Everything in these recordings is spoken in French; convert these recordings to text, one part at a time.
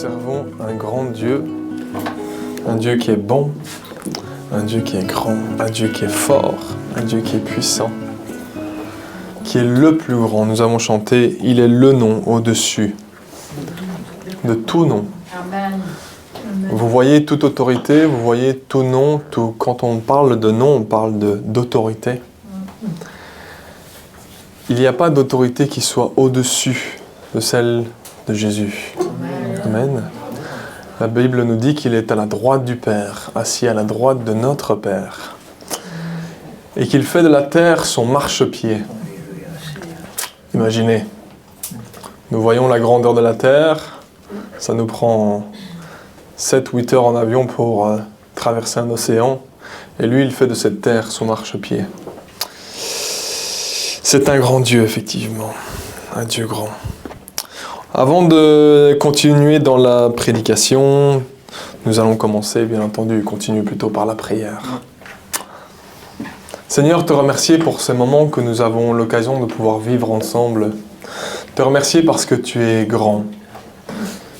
servons un grand Dieu, un Dieu qui est bon, un Dieu qui est grand, un Dieu qui est fort, un Dieu qui est puissant, qui est le plus grand. Nous avons chanté, il est le nom au-dessus de tout nom. Amen. Vous voyez toute autorité, vous voyez tout nom, tout, quand on parle de nom, on parle d'autorité. Il n'y a pas d'autorité qui soit au-dessus de celle de Jésus. Amen. La Bible nous dit qu'il est à la droite du Père, assis à la droite de notre Père, et qu'il fait de la terre son marchepied. Imaginez, nous voyons la grandeur de la terre, ça nous prend 7-8 heures en avion pour traverser un océan, et lui, il fait de cette terre son marchepied. C'est un grand Dieu, effectivement, un Dieu grand. Avant de continuer dans la prédication, nous allons commencer, bien entendu, continuer plutôt par la prière. Seigneur, te remercier pour ces moments que nous avons l'occasion de pouvoir vivre ensemble. Te remercier parce que tu es grand.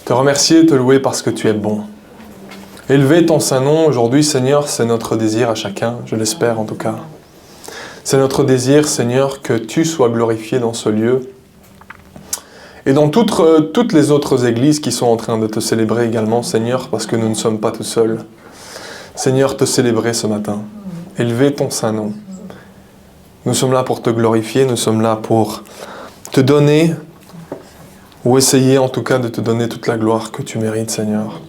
Te remercier et te louer parce que tu es bon. Élever ton saint nom aujourd'hui, Seigneur, c'est notre désir à chacun, je l'espère en tout cas. C'est notre désir, Seigneur, que tu sois glorifié dans ce lieu. Et dans toutes les autres églises qui sont en train de te célébrer également, Seigneur, parce que nous ne sommes pas tout seuls. Seigneur, te célébrer ce matin. Élever ton saint nom. Nous sommes là pour te glorifier, nous sommes là pour te donner, ou essayer en tout cas de te donner toute la gloire que tu mérites, Seigneur.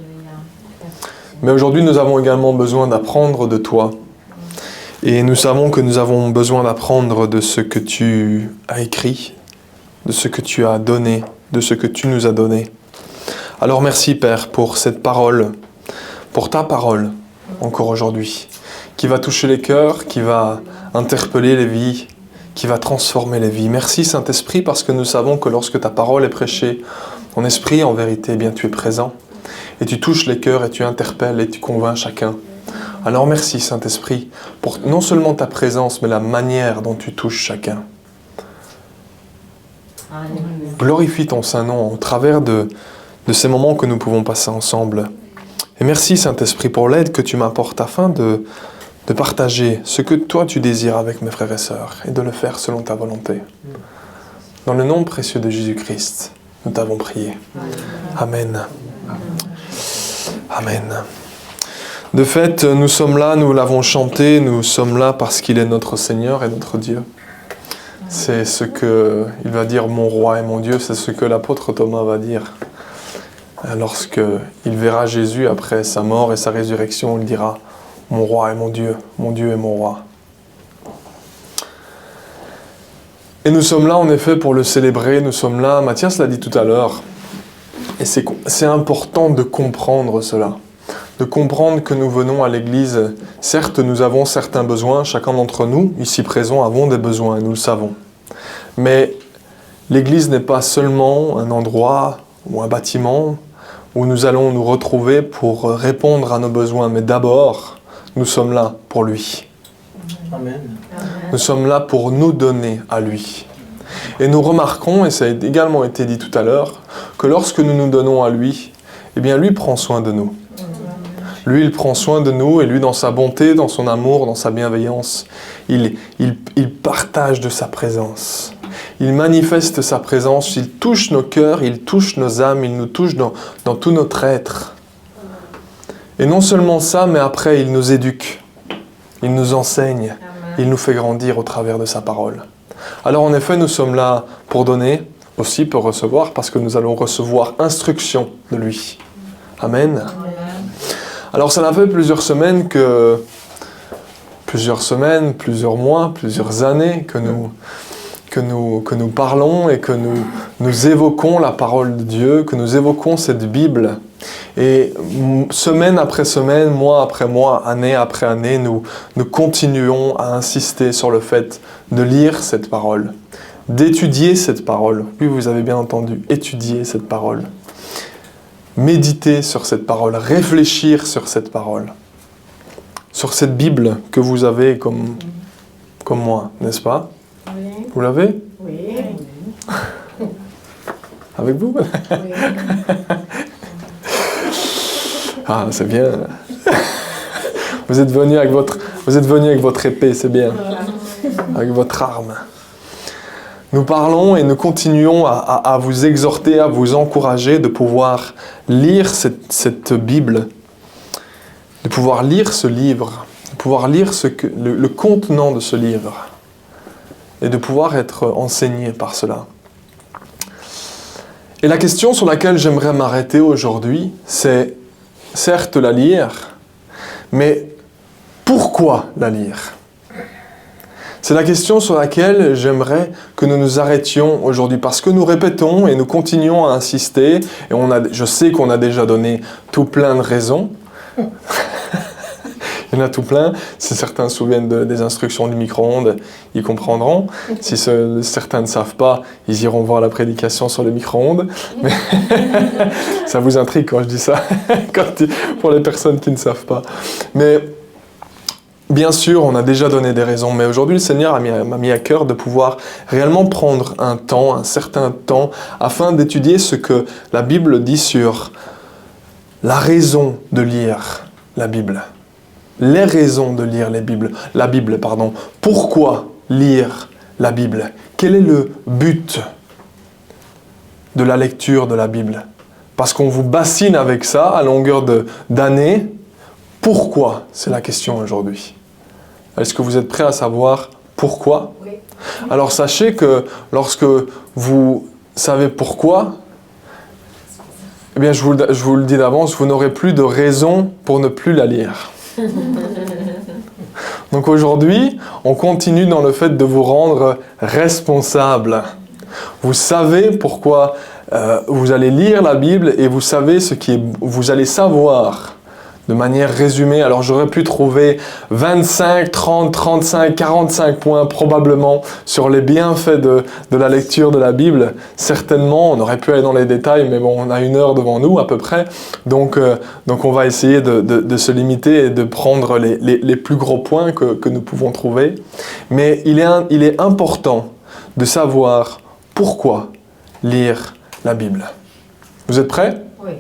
Mais aujourd'hui, nous avons également besoin d'apprendre de toi. Et nous savons que nous avons besoin d'apprendre de ce que tu as écrit, de ce que tu as donné, de ce que tu nous as donné. Alors merci Père pour cette parole, pour ta parole, encore aujourd'hui, qui va toucher les cœurs, qui va interpeller les vies, qui va transformer les vies. Merci Saint-Esprit parce que nous savons que lorsque ta parole est prêchée en esprit, en vérité, eh bien tu es présent et tu touches les cœurs et tu interpelles et tu convaincs chacun. Alors merci Saint-Esprit pour non seulement ta présence, mais la manière dont tu touches chacun. Glorifie ton Saint-Nom au travers de ces moments que nous pouvons passer ensemble. Et merci Saint-Esprit pour l'aide que tu m'apportes afin de partager ce que toi tu désires avec mes frères et sœurs et de le faire selon ta volonté. Dans le nom précieux de Jésus-Christ, nous t'avons prié. Amen. Amen. De fait, nous sommes là, nous l'avons chanté, nous sommes là parce qu'il est notre Seigneur et notre Dieu. C'est ce qu'il va dire « mon roi et mon Dieu », c'est ce que l'apôtre Thomas va dire. Lorsqu'il verra Jésus après sa mort et sa résurrection, il dira « mon roi et mon Dieu est mon roi ». Et nous sommes là en effet pour le célébrer, nous sommes là, Mathias l'a dit tout à l'heure, et c'est important de comprendre cela. De comprendre que nous venons à l'église, certes nous avons certains besoins, chacun d'entre nous, ici présents, avons des besoins, nous le savons. Mais l'église n'est pas seulement un endroit ou un bâtiment où nous allons nous retrouver pour répondre à nos besoins, mais d'abord, nous sommes là pour lui. Amen. Nous sommes là pour nous donner à lui. Et nous remarquons, et ça a également été dit tout à l'heure, que lorsque nous nous donnons à lui, eh bien lui prend soin de nous. Lui, il prend soin de nous, et lui, dans sa bonté, dans son amour, dans sa bienveillance, il partage de sa présence. Il manifeste sa présence, il touche nos cœurs, il touche nos âmes, il nous touche dans tout notre être. Et non seulement ça, mais après, il nous éduque, il nous enseigne, il nous fait grandir au travers de sa parole. Alors en effet, nous sommes là pour donner, aussi pour recevoir, parce que nous allons recevoir instruction de lui. Amen. Alors ça fait plusieurs semaines, plusieurs mois, plusieurs années que nous parlons et que nous évoquons la parole de Dieu, que nous évoquons cette Bible. Et semaine après semaine, mois après mois, année après année, nous continuons à insister sur le fait de lire cette parole, d'étudier cette parole. Oui, vous avez bien entendu, étudier cette parole. Méditer sur cette parole, réfléchir sur cette parole, sur cette Bible que vous avez comme moi, n'est-ce pas? Oui. Vous l'avez? Oui. Avec vous? Oui. Ah, c'est bien. Vous êtes venu avec votre épée, c'est bien. Avec votre arme. Nous parlons et nous continuons à vous exhorter, à vous encourager de pouvoir lire cette Bible, de pouvoir lire ce livre, de pouvoir lire le contenant de ce livre et de pouvoir être enseigné par cela. Et la question sur laquelle j'aimerais m'arrêter aujourd'hui, c'est certes la lire, mais pourquoi la lire ? C'est la question sur laquelle j'aimerais que nous nous arrêtions aujourd'hui, parce que nous répétons et nous continuons à insister, et je sais qu'on a déjà donné tout plein de raisons. Il y en a tout plein. Si certains se souviennent des instructions du micro-ondes, ils comprendront. Si certains ne savent pas, ils iront voir la prédication sur le micro-ondes. Mais ça vous intrigue quand je dis ça, pour les personnes qui ne savent pas. Mais bien sûr, on a déjà donné des raisons, mais aujourd'hui, le Seigneur m'a mis à cœur de pouvoir réellement prendre un certain temps, afin d'étudier ce que la Bible dit sur la raison de lire la Bible. Les raisons de lire la Bible. Pourquoi lire la Bible? Quel est le but de la lecture de la Bible? Parce qu'on vous bassine avec ça à longueur d'années. Pourquoi? C'est la question aujourd'hui. Est-ce que vous êtes prêts à savoir pourquoi? Oui. Alors sachez que lorsque vous savez pourquoi, eh bien je vous le dis d'avance, vous n'aurez plus de raison pour ne plus la lire. Donc aujourd'hui, on continue dans le fait de vous rendre responsable. Vous savez pourquoi vous allez lire la Bible et vous savez vous allez savoir de manière résumée. Alors j'aurais pu trouver 25, 30, 35, 45 points probablement sur les bienfaits de la lecture de la Bible. Certainement, on aurait pu aller dans les détails, mais bon, on a 1 heure devant nous à peu près. Donc on va essayer de se limiter et de prendre les plus gros points que nous pouvons trouver. Mais il est important de savoir pourquoi lire la Bible. Vous êtes prêts? Oui.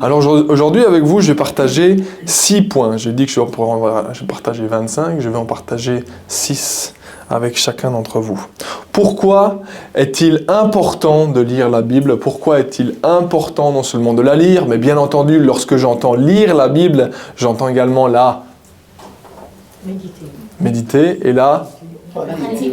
Alors aujourd'hui avec vous, je vais partager 6 points. J'ai dit que je vais partager 25, je vais en partager 6 avec chacun d'entre vous. Pourquoi est-il important de lire la Bible? Pourquoi est-il important non seulement de la lire, mais bien entendu, lorsque j'entends lire la Bible, j'entends également la méditer et la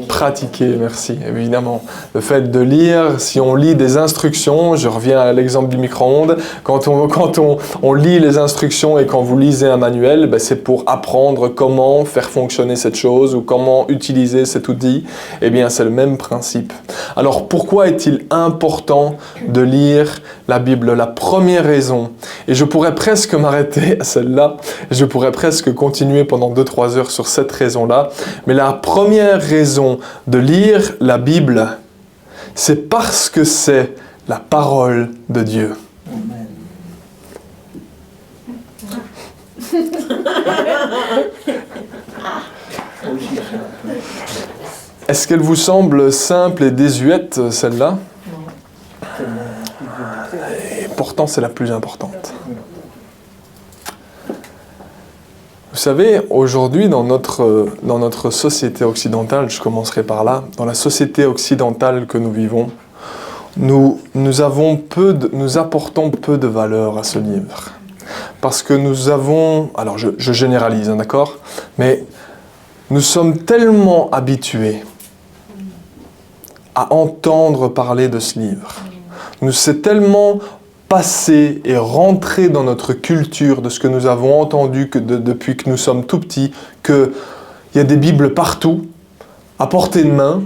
pratiquer, merci, évidemment. Le fait de lire, si on lit des instructions, je reviens à l'exemple du micro-ondes, quand on lit les instructions et quand vous lisez un manuel, c'est pour apprendre comment faire fonctionner cette chose ou comment utiliser cet outil. Eh bien, c'est le même principe. Alors, pourquoi est-il important de lire la Bible? La première raison, et je pourrais presque m'arrêter à celle-là, je pourrais presque continuer pendant 2-3 heures sur cette raison-là, mais la première raison de lire la Bible, c'est parce que c'est la parole de Dieu. Est-ce qu'elle vous semble simple et désuète, celle-là? Et pourtant, c'est la plus importante. Vous savez, aujourd'hui, dans notre société occidentale, je commencerai par là, dans la société occidentale que nous vivons, nous apportons peu de valeur à ce livre. Parce que nous avons, alors je généralise, d'accord, mais nous sommes tellement habitués à entendre parler de ce livre. C'est tellement passé et rentré dans notre culture de ce que nous avons entendu depuis que nous sommes tout petits, qu'il y a des Bibles partout, à portée de main.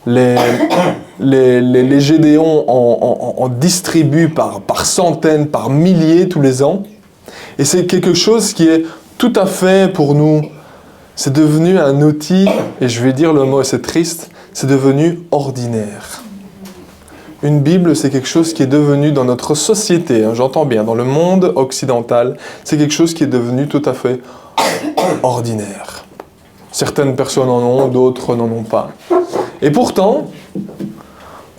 Les Gédéons en distribuent par centaines, par milliers tous les ans. Et c'est quelque chose qui est tout à fait pour nous, c'est devenu un outil, et je vais dire le mot, c'est triste, c'est devenu ordinaire. Une Bible, c'est quelque chose qui est devenu dans notre société, j'entends bien, dans le monde occidental, c'est quelque chose qui est devenu tout à fait ordinaire. Certaines personnes en ont, d'autres n'en ont pas. Et pourtant,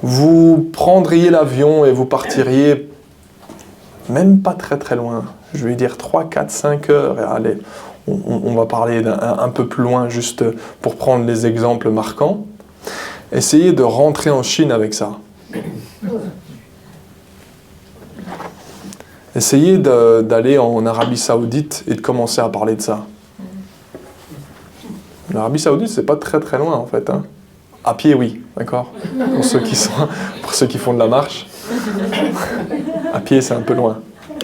vous prendriez l'avion et vous partiriez même pas très très loin, je vais dire 3, 4, 5 heures, et allez, on va parler un peu plus loin juste pour prendre les exemples marquants. Essayez de rentrer en Chine avec ça. Essayez d'aller en Arabie Saoudite et de commencer à parler de ça. L'Arabie Saoudite, c'est pas très très loin en fait. Hein. À pied, oui, d'accord. Pour ceux qui font de la marche. À pied, c'est un peu loin.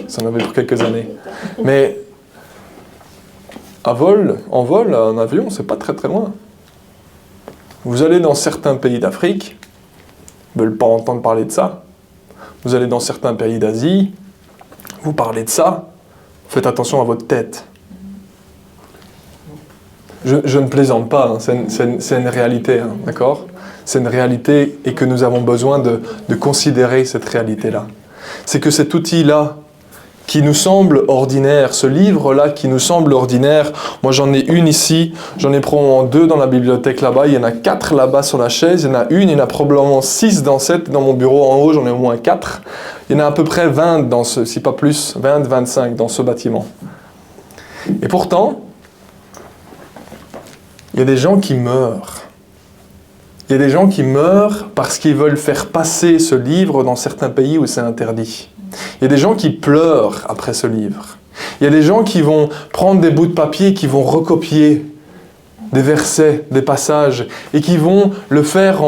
Ça en avait pour quelques années. Mais en vol, en avion, c'est pas très très loin. Vous allez dans certains pays d'Afrique, ils ne veulent pas entendre parler de ça. Vous allez dans certains pays d'Asie, vous parlez de ça, faites attention à votre tête. Je ne plaisante pas, hein, c'est une réalité, hein, d'accord ? C'est une réalité et que nous avons besoin de considérer cette réalité-là. C'est que cet outil-là, qui nous semble ordinaire, ce livre-là qui nous semble ordinaire, moi j'en ai une ici, j'en ai probablement 2 dans la bibliothèque là-bas, il y en a 4 là-bas sur la chaise, il y en a une, il y en a probablement 6 dans cette, dans mon bureau en haut, j'en ai au moins 4. Il y en a à peu près 20 dans ce, si pas plus, 20, 25 dans ce bâtiment. Et pourtant, il y a des gens qui meurent. Il y a des gens qui meurent parce qu'ils veulent faire passer ce livre dans certains pays où c'est interdit. Il y a des gens qui pleurent après ce livre. Il y a des gens qui vont prendre des bouts de papier, qui vont recopier des versets, des passages, et qui vont le faire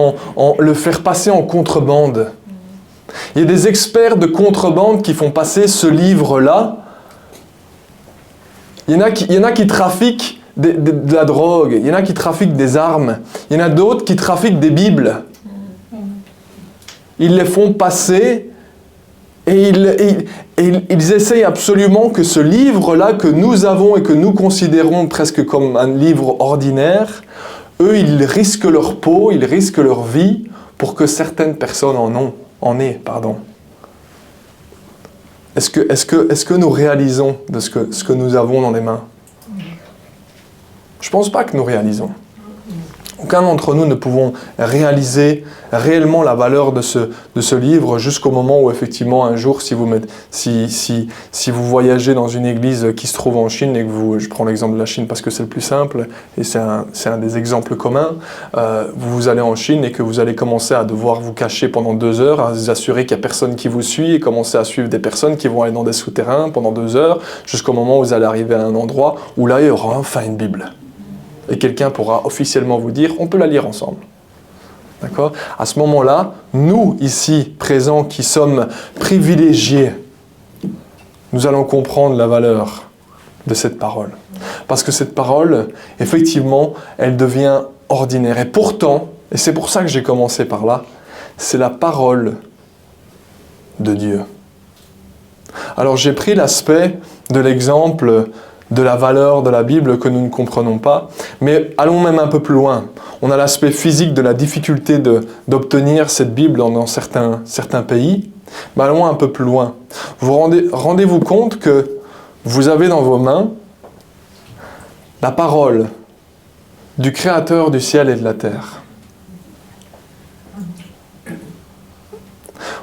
passer en contrebande. Il y a des experts de contrebande qui font passer ce livre-là. Il y en a qui trafiquent de la drogue, il y en a qui trafiquent des armes, il y en a d'autres qui trafiquent des Bibles. Ils les font passer et ils essayent absolument que ce livre-là que nous avons et que nous considérons presque comme un livre ordinaire, eux, ils risquent leur peau, ils risquent leur vie pour que certaines personnes en aient. Est-ce que nous réalisons de ce que nous avons dans les mains ? Je ne pense pas que nous réalisons. Aucun d'entre nous ne pouvons réaliser réellement la valeur de ce livre jusqu'au moment où effectivement un jour, si vous voyagez dans une église qui se trouve en Chine et que je prends l'exemple de la Chine parce que c'est le plus simple et c'est un des exemples communs, vous allez en Chine et que vous allez commencer à devoir vous cacher pendant 2 heures, à vous assurer qu'il n'y a personne qui vous suit et commencer à suivre des personnes qui vont aller dans des souterrains pendant 2 heures jusqu'au moment où vous allez arriver à un endroit où là il y aura enfin une Bible. Et quelqu'un pourra officiellement vous dire, on peut la lire ensemble. D'accord ? À ce moment-là, nous, ici, présents, qui sommes privilégiés, nous allons comprendre la valeur de cette parole. Parce que cette parole, effectivement, elle devient ordinaire. Et pourtant, et c'est pour ça que j'ai commencé par là, c'est la parole de Dieu. Alors j'ai pris l'aspect de l'exemple de la valeur de la Bible que nous ne comprenons pas. Mais allons même un peu plus loin. On a l'aspect physique de la difficulté d'obtenir cette Bible dans certains pays. Mais allons un peu plus loin. Rendez-vous compte que vous avez dans vos mains la parole du Créateur du ciel et de la terre.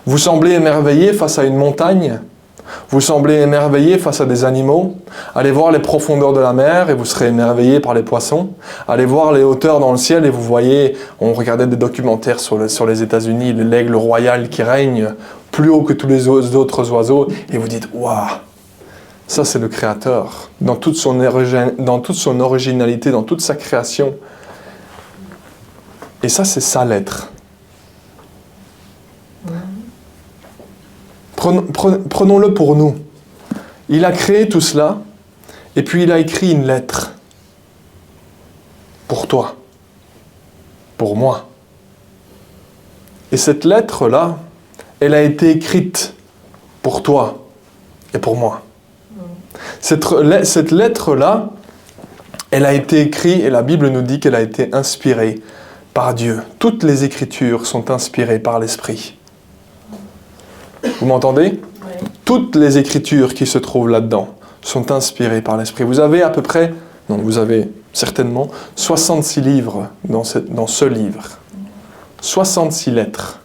Vous semblez émerveillé face à une montagne. Vous semblez émerveillé face à des animaux. Allez voir les profondeurs de la mer et vous serez émerveillé par les poissons. Allez voir les hauteurs dans le ciel et vous voyez, on regardait des documentaires sur les États-Unis, l'aigle royal qui règne plus haut que tous les autres oiseaux, et vous dites, waouh, ça c'est le Créateur, dans toute son originalité, dans toute sa création. Et ça c'est sa lettre. Prenons-le pour nous. Il a créé tout cela, et puis il a écrit une lettre. Pour toi. Pour moi. Et cette lettre-là, elle a été écrite pour toi et pour moi. Cette lettre-là, elle a été écrite, et la Bible nous dit qu'elle a été inspirée par Dieu. Toutes les Écritures sont inspirées par l'Esprit. Vous m'entendez ? Oui. Toutes les Écritures qui se trouvent là-dedans sont inspirées par l'Esprit. Vous avez à peu près, non, vous avez certainement 66 livres dans ce livre. 66 lettres,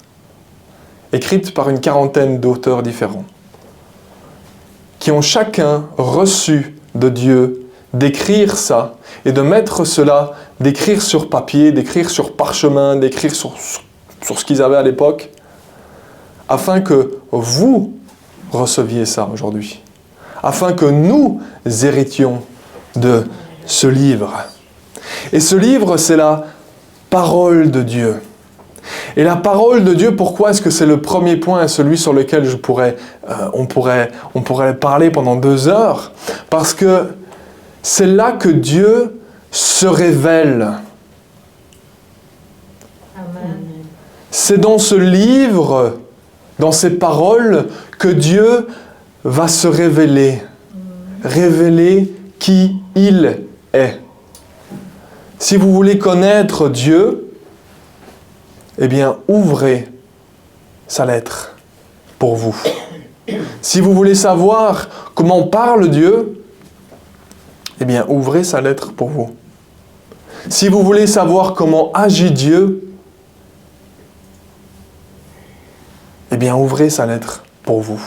écrites par une quarantaine d'auteurs différents, qui ont chacun reçu de Dieu d'écrire ça et de mettre cela, d'écrire sur papier, d'écrire sur parchemin, d'écrire sur ce qu'ils avaient à l'époque, afin que vous receviez ça aujourd'hui, afin que nous héritions de ce livre. Et ce livre, c'est la parole de Dieu. Et la parole de Dieu, pourquoi est-ce que c'est le premier point, celui sur lequel on pourrait parler pendant 2 heures? Parce que c'est là que Dieu se révèle. Amen. C'est dans ce livre, dans ces paroles, que Dieu va se révéler. Révéler qui il est. Si vous voulez connaître Dieu, eh bien, ouvrez sa lettre pour vous. Si vous voulez savoir comment parle Dieu, eh bien, ouvrez sa lettre pour vous. Si vous voulez savoir comment agit Dieu, eh bien, ouvrez sa lettre pour vous.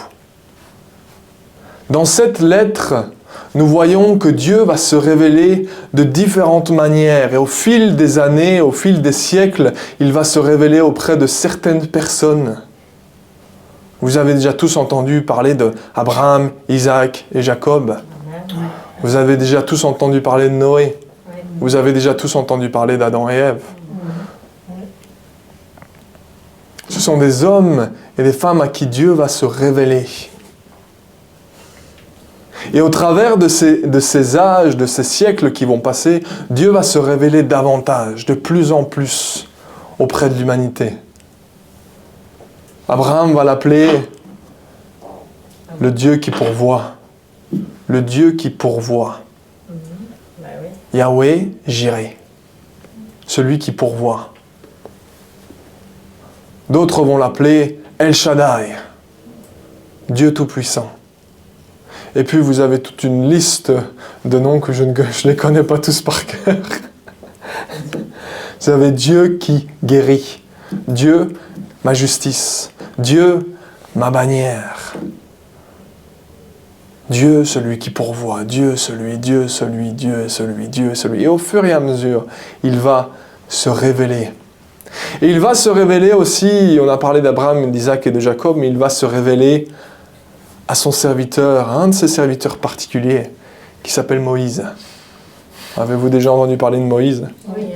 Dans cette lettre, nous voyons que Dieu va se révéler de différentes manières. Et au fil des années, au fil des siècles, il va se révéler auprès de certaines personnes. Vous avez déjà tous entendu parler d'Abraham, Isaac et Jacob. Vous avez déjà tous entendu parler de Noé. Vous avez déjà tous entendu parler d'Adam et Ève. Ce sont des hommes et des femmes à qui Dieu va se révéler. Et au travers de ces âges, de ces siècles qui vont passer, Dieu va se révéler davantage, de plus en plus, auprès de l'humanité. Abraham va l'appeler le Dieu qui pourvoit. Le Dieu qui pourvoit. Yahweh Jireh. Celui qui pourvoit. D'autres vont l'appeler El Shaddai. Dieu Tout-Puissant. Et puis vous avez toute une liste de noms que je ne les connais pas tous par cœur. Vous avez Dieu qui guérit. Dieu, ma justice. Dieu, ma bannière. Dieu, celui qui pourvoit. Dieu, celui, Dieu, celui, Dieu, celui, Dieu, celui. Et au fur et à mesure, il va se révéler. Et il va se révéler aussi, on a parlé d'Abraham, d'Isaac et de Jacob, mais il va se révéler à son serviteur, à un de ses serviteurs particuliers, qui s'appelle Moïse. Avez-vous déjà entendu parler de Moïse? Oui.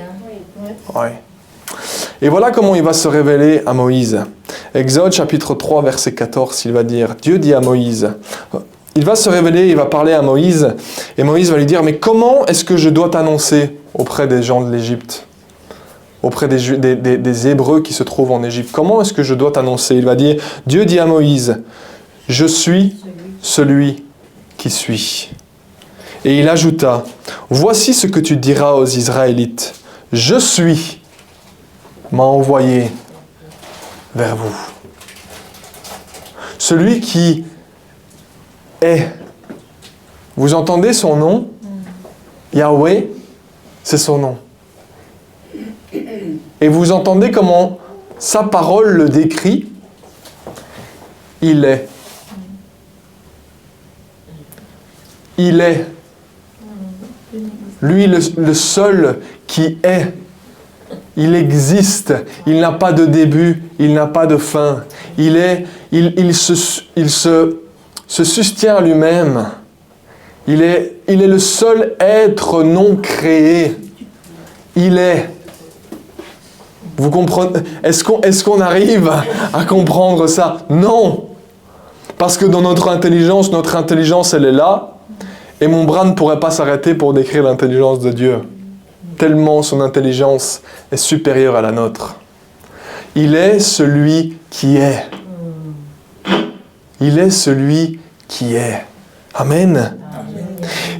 Oui. Et voilà comment il va se révéler à Moïse. Exode chapitre 3, verset 14, il va dire, Dieu dit à Moïse, il va se révéler, il va parler à Moïse, et Moïse va lui dire, mais comment est-ce que je dois t'annoncer auprès des gens de l'Égypte, auprès des Hébreux qui se trouvent en Égypte? Comment est-ce que je dois t'annoncer? Il va dire, Dieu dit à Moïse, je suis celui qui suis. Et il ajouta, voici ce que tu diras aux Israélites, je suis m'a envoyé vers vous. Celui qui est. Vous entendez son nom? Yahweh, c'est son nom. Et vous entendez comment sa parole le décrit? Il est. Il est. Lui, le seul qui est. Il existe. Il n'a pas de début. Il n'a pas de fin. Il se sustient à lui-même. Il est le seul être non créé. Il est. Vous comprenez? Est-ce qu'on arrive à comprendre ça? Non. Parce que dans notre intelligence, elle est là. Et mon bras ne pourrait pas s'arrêter pour décrire l'intelligence de Dieu. Tellement son intelligence est supérieure à la nôtre. Il est celui qui est. Il est celui qui est. Amen.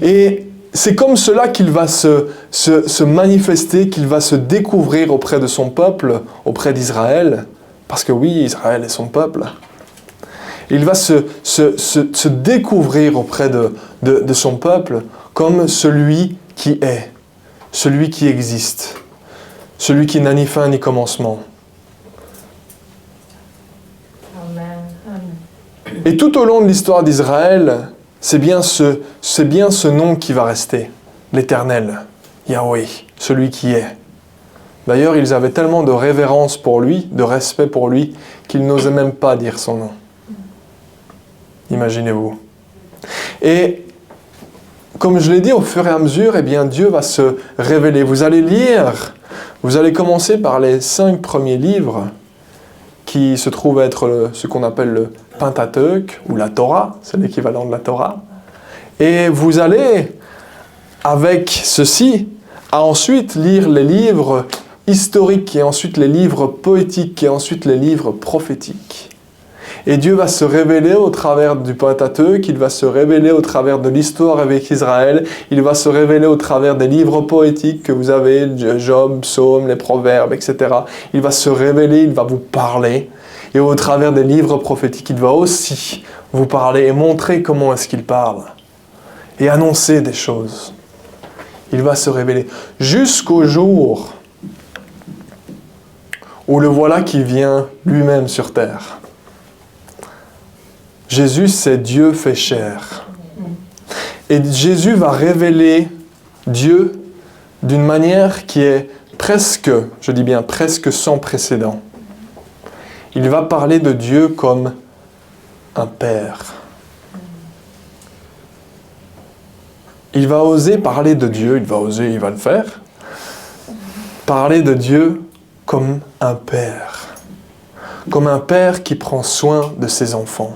Et c'est comme cela qu'il va se manifester, qu'il va se découvrir auprès de son peuple, auprès d'Israël. Parce que oui, Israël est son peuple. Il va se découvrir auprès de son peuple comme celui qui est, celui qui existe, celui qui n'a ni fin ni commencement. Amen. Et tout au long de l'histoire d'Israël, c'est bien ce nom qui va rester, l'Éternel, Yahweh, celui qui est. D'ailleurs, ils avaient tellement de révérence pour lui, de respect pour lui, qu'ils n'osaient même pas dire son nom. Imaginez-vous. Et comme je l'ai dit, au fur et à mesure, eh bien, Dieu va se révéler. Vous allez commencer par les 5 premiers livres qui se trouvent être ce qu'on appelle le Pentateuque ou la Torah, c'est l'équivalent de la Torah. Et vous allez, avec ceci, à ensuite lire les livres historiques, et ensuite les livres poétiques, et ensuite les livres prophétiques. Et Dieu va se révéler au travers du Pentateuque, il va se révéler au travers de l'histoire avec Israël, il va se révéler au travers des livres poétiques que vous avez, Job, Psaume, les Proverbes, etc. Il va se révéler, il va vous parler. Et au travers des livres prophétiques, il va aussi vous parler et montrer comment est-ce qu'il parle. Et annoncer des choses. Il va se révéler jusqu'au jour où le voilà qui vient lui-même sur terre. Jésus, c'est Dieu fait chair. Et Jésus va révéler Dieu d'une manière qui est presque, je dis bien presque sans précédent. Il va parler de Dieu comme un père. Il va oser parler de Dieu, il va le faire, parler de Dieu comme un père qui prend soin de ses enfants.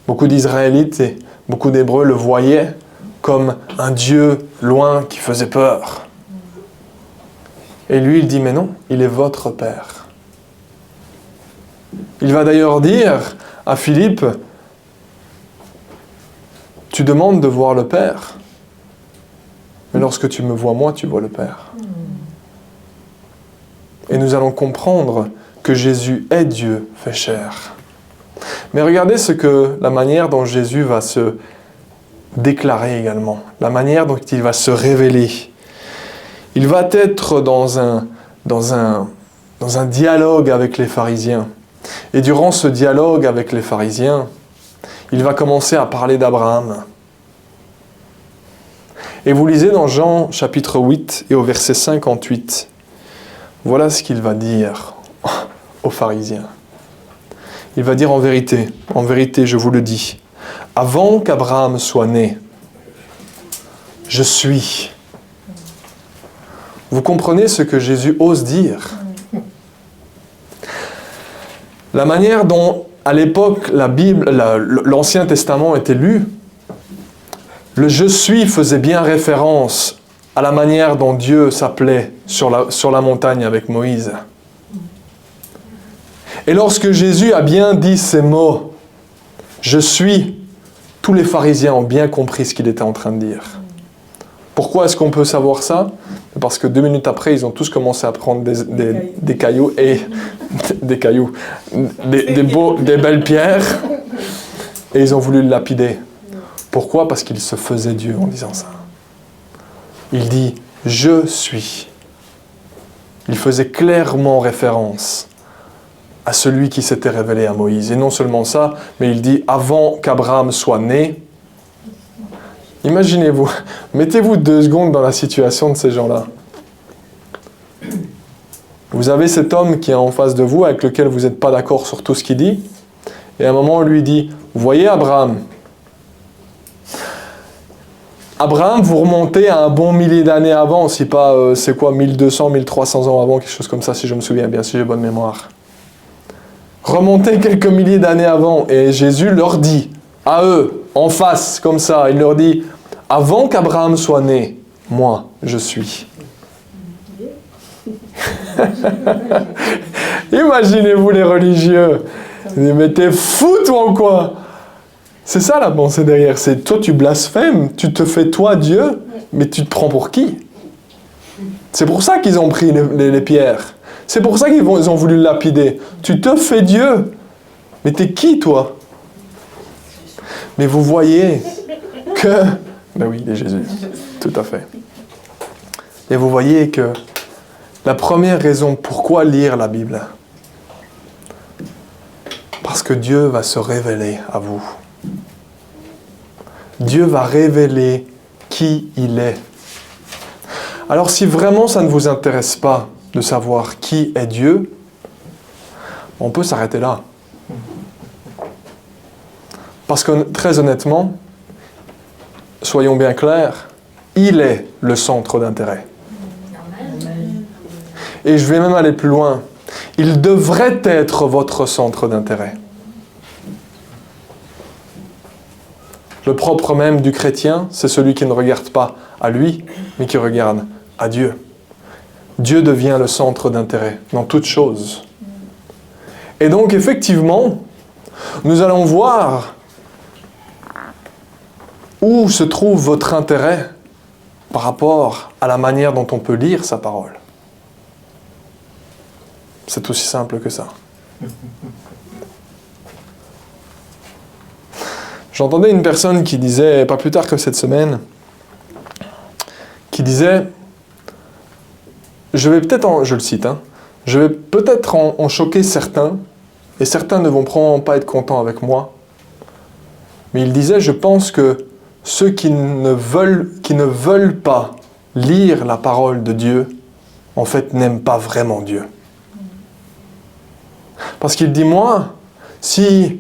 Beaucoup d'Israélites et beaucoup d'Hébreux le voyaient comme un Dieu loin qui faisait peur. Et lui, il dit, mais non, il est votre Père. Il va d'ailleurs dire à Philippe, tu demandes de voir le Père, mais lorsque tu me vois moi, tu vois le Père. Et nous allons comprendre que Jésus est Dieu fait chair. Mais regardez la manière dont Jésus va se déclarer également, la manière dont il va se révéler. Il va être dans un dialogue avec les pharisiens. Et durant ce dialogue avec les pharisiens, il va commencer à parler d'Abraham. Et vous lisez dans Jean chapitre 8 et au verset 58, voilà ce qu'il va dire aux pharisiens. Il va dire en vérité, je vous le dis, avant qu'Abraham soit né, je suis. Vous comprenez ce que Jésus ose dire? La manière dont, à l'époque, la Bible, l'Ancien Testament était lu, le « je suis » faisait bien référence à la manière dont Dieu s'appelait sur la montagne avec Moïse. Et lorsque Jésus a bien dit ces mots, « je suis », tous les pharisiens ont bien compris ce qu'il était en train de dire. Pourquoi est-ce qu'on peut savoir ça? Parce que 2 minutes après, ils ont tous commencé à prendre des cailloux et des belles pierres, et ils ont voulu le lapider. Pourquoi? Parce qu'il se faisait Dieu en disant ça. Il dit « je suis ». Il faisait clairement référence à celui qui s'était révélé à Moïse. Et non seulement ça, mais il dit « avant qu'Abraham soit né ». Imaginez-vous, mettez-vous 2 secondes dans la situation de ces gens-là. Vous avez cet homme qui est en face de vous, avec lequel vous n'êtes pas d'accord sur tout ce qu'il dit, et à un moment on lui dit « vous voyez Abraham ?» Abraham, vous remontez à un bon millier d'années avant, si pas, 1200, 1300 ans avant, quelque chose comme ça, si je me souviens bien, si j'ai bonne mémoire. Remontez quelques milliers d'années avant, et Jésus leur dit, à eux, en face, comme ça, il leur dit, avant qu'Abraham soit né, moi, je suis. Imaginez-vous les religieux. Mais t'es fou, toi, ou quoi? C'est ça la pensée derrière. C'est toi, tu blasphèmes, tu te fais toi Dieu, mais tu te prends pour qui? C'est pour ça qu'ils ont pris les pierres. C'est pour ça qu'ils ont voulu le lapider. Tu te fais Dieu, mais t'es qui, toi? Mais vous voyez que... Ben oui, il est Jésus. Tout à fait. Et vous voyez que la première raison pourquoi lire la Bible, parce que Dieu va se révéler à vous. Dieu va révéler qui il est. Alors si vraiment ça ne vous intéresse pas de savoir qui est Dieu, on peut s'arrêter là. Parce que très honnêtement, soyons bien clairs, il est le centre d'intérêt. Et je vais même aller plus loin. Il devrait être votre centre d'intérêt. Le propre même du chrétien, c'est celui qui ne regarde pas à lui, mais qui regarde à Dieu. Dieu devient le centre d'intérêt dans toute chose. Et donc, effectivement, nous allons voir où se trouve votre intérêt par rapport à la manière dont on peut lire sa parole. C'est aussi simple que ça. J'entendais une personne qui disait, pas plus tard que cette semaine, qui disait, je vais peut-être, je le cite, je vais peut-être en choquer certains, et certains ne vont probablement pas être contents avec moi, mais il disait, je pense que ceux qui ne veulent pas lire la parole de Dieu, en fait, n'aiment pas vraiment Dieu. Parce qu'il dit, moi, si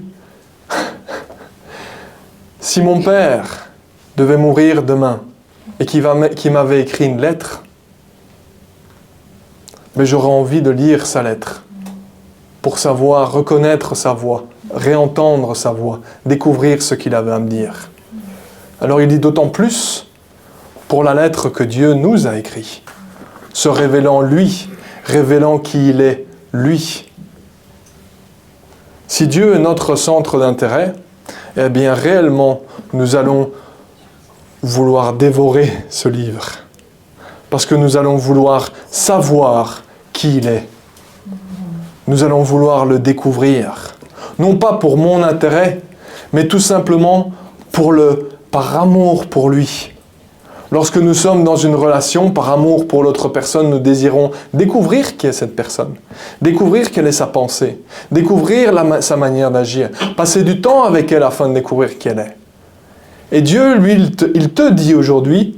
mon père devait mourir demain et qu'il m'avait écrit une lettre, mais j'aurais envie de lire sa lettre pour savoir reconnaître sa voix, réentendre sa voix, découvrir ce qu'il avait à me dire. Alors il dit d'autant plus pour la lettre que Dieu nous a écrite, se révélant lui, révélant qui il est, lui. Si Dieu est notre centre d'intérêt, eh bien réellement, nous allons vouloir dévorer ce livre. Parce que nous allons vouloir savoir qui il est. Nous allons vouloir le découvrir. Non pas pour mon intérêt, mais tout simplement par amour pour lui. Lorsque nous sommes dans une relation, par amour pour l'autre personne, nous désirons découvrir qui est cette personne, découvrir quelle est sa pensée, découvrir sa manière d'agir, passer du temps avec elle afin de découvrir qui elle est. Et Dieu, lui, il te dit aujourd'hui,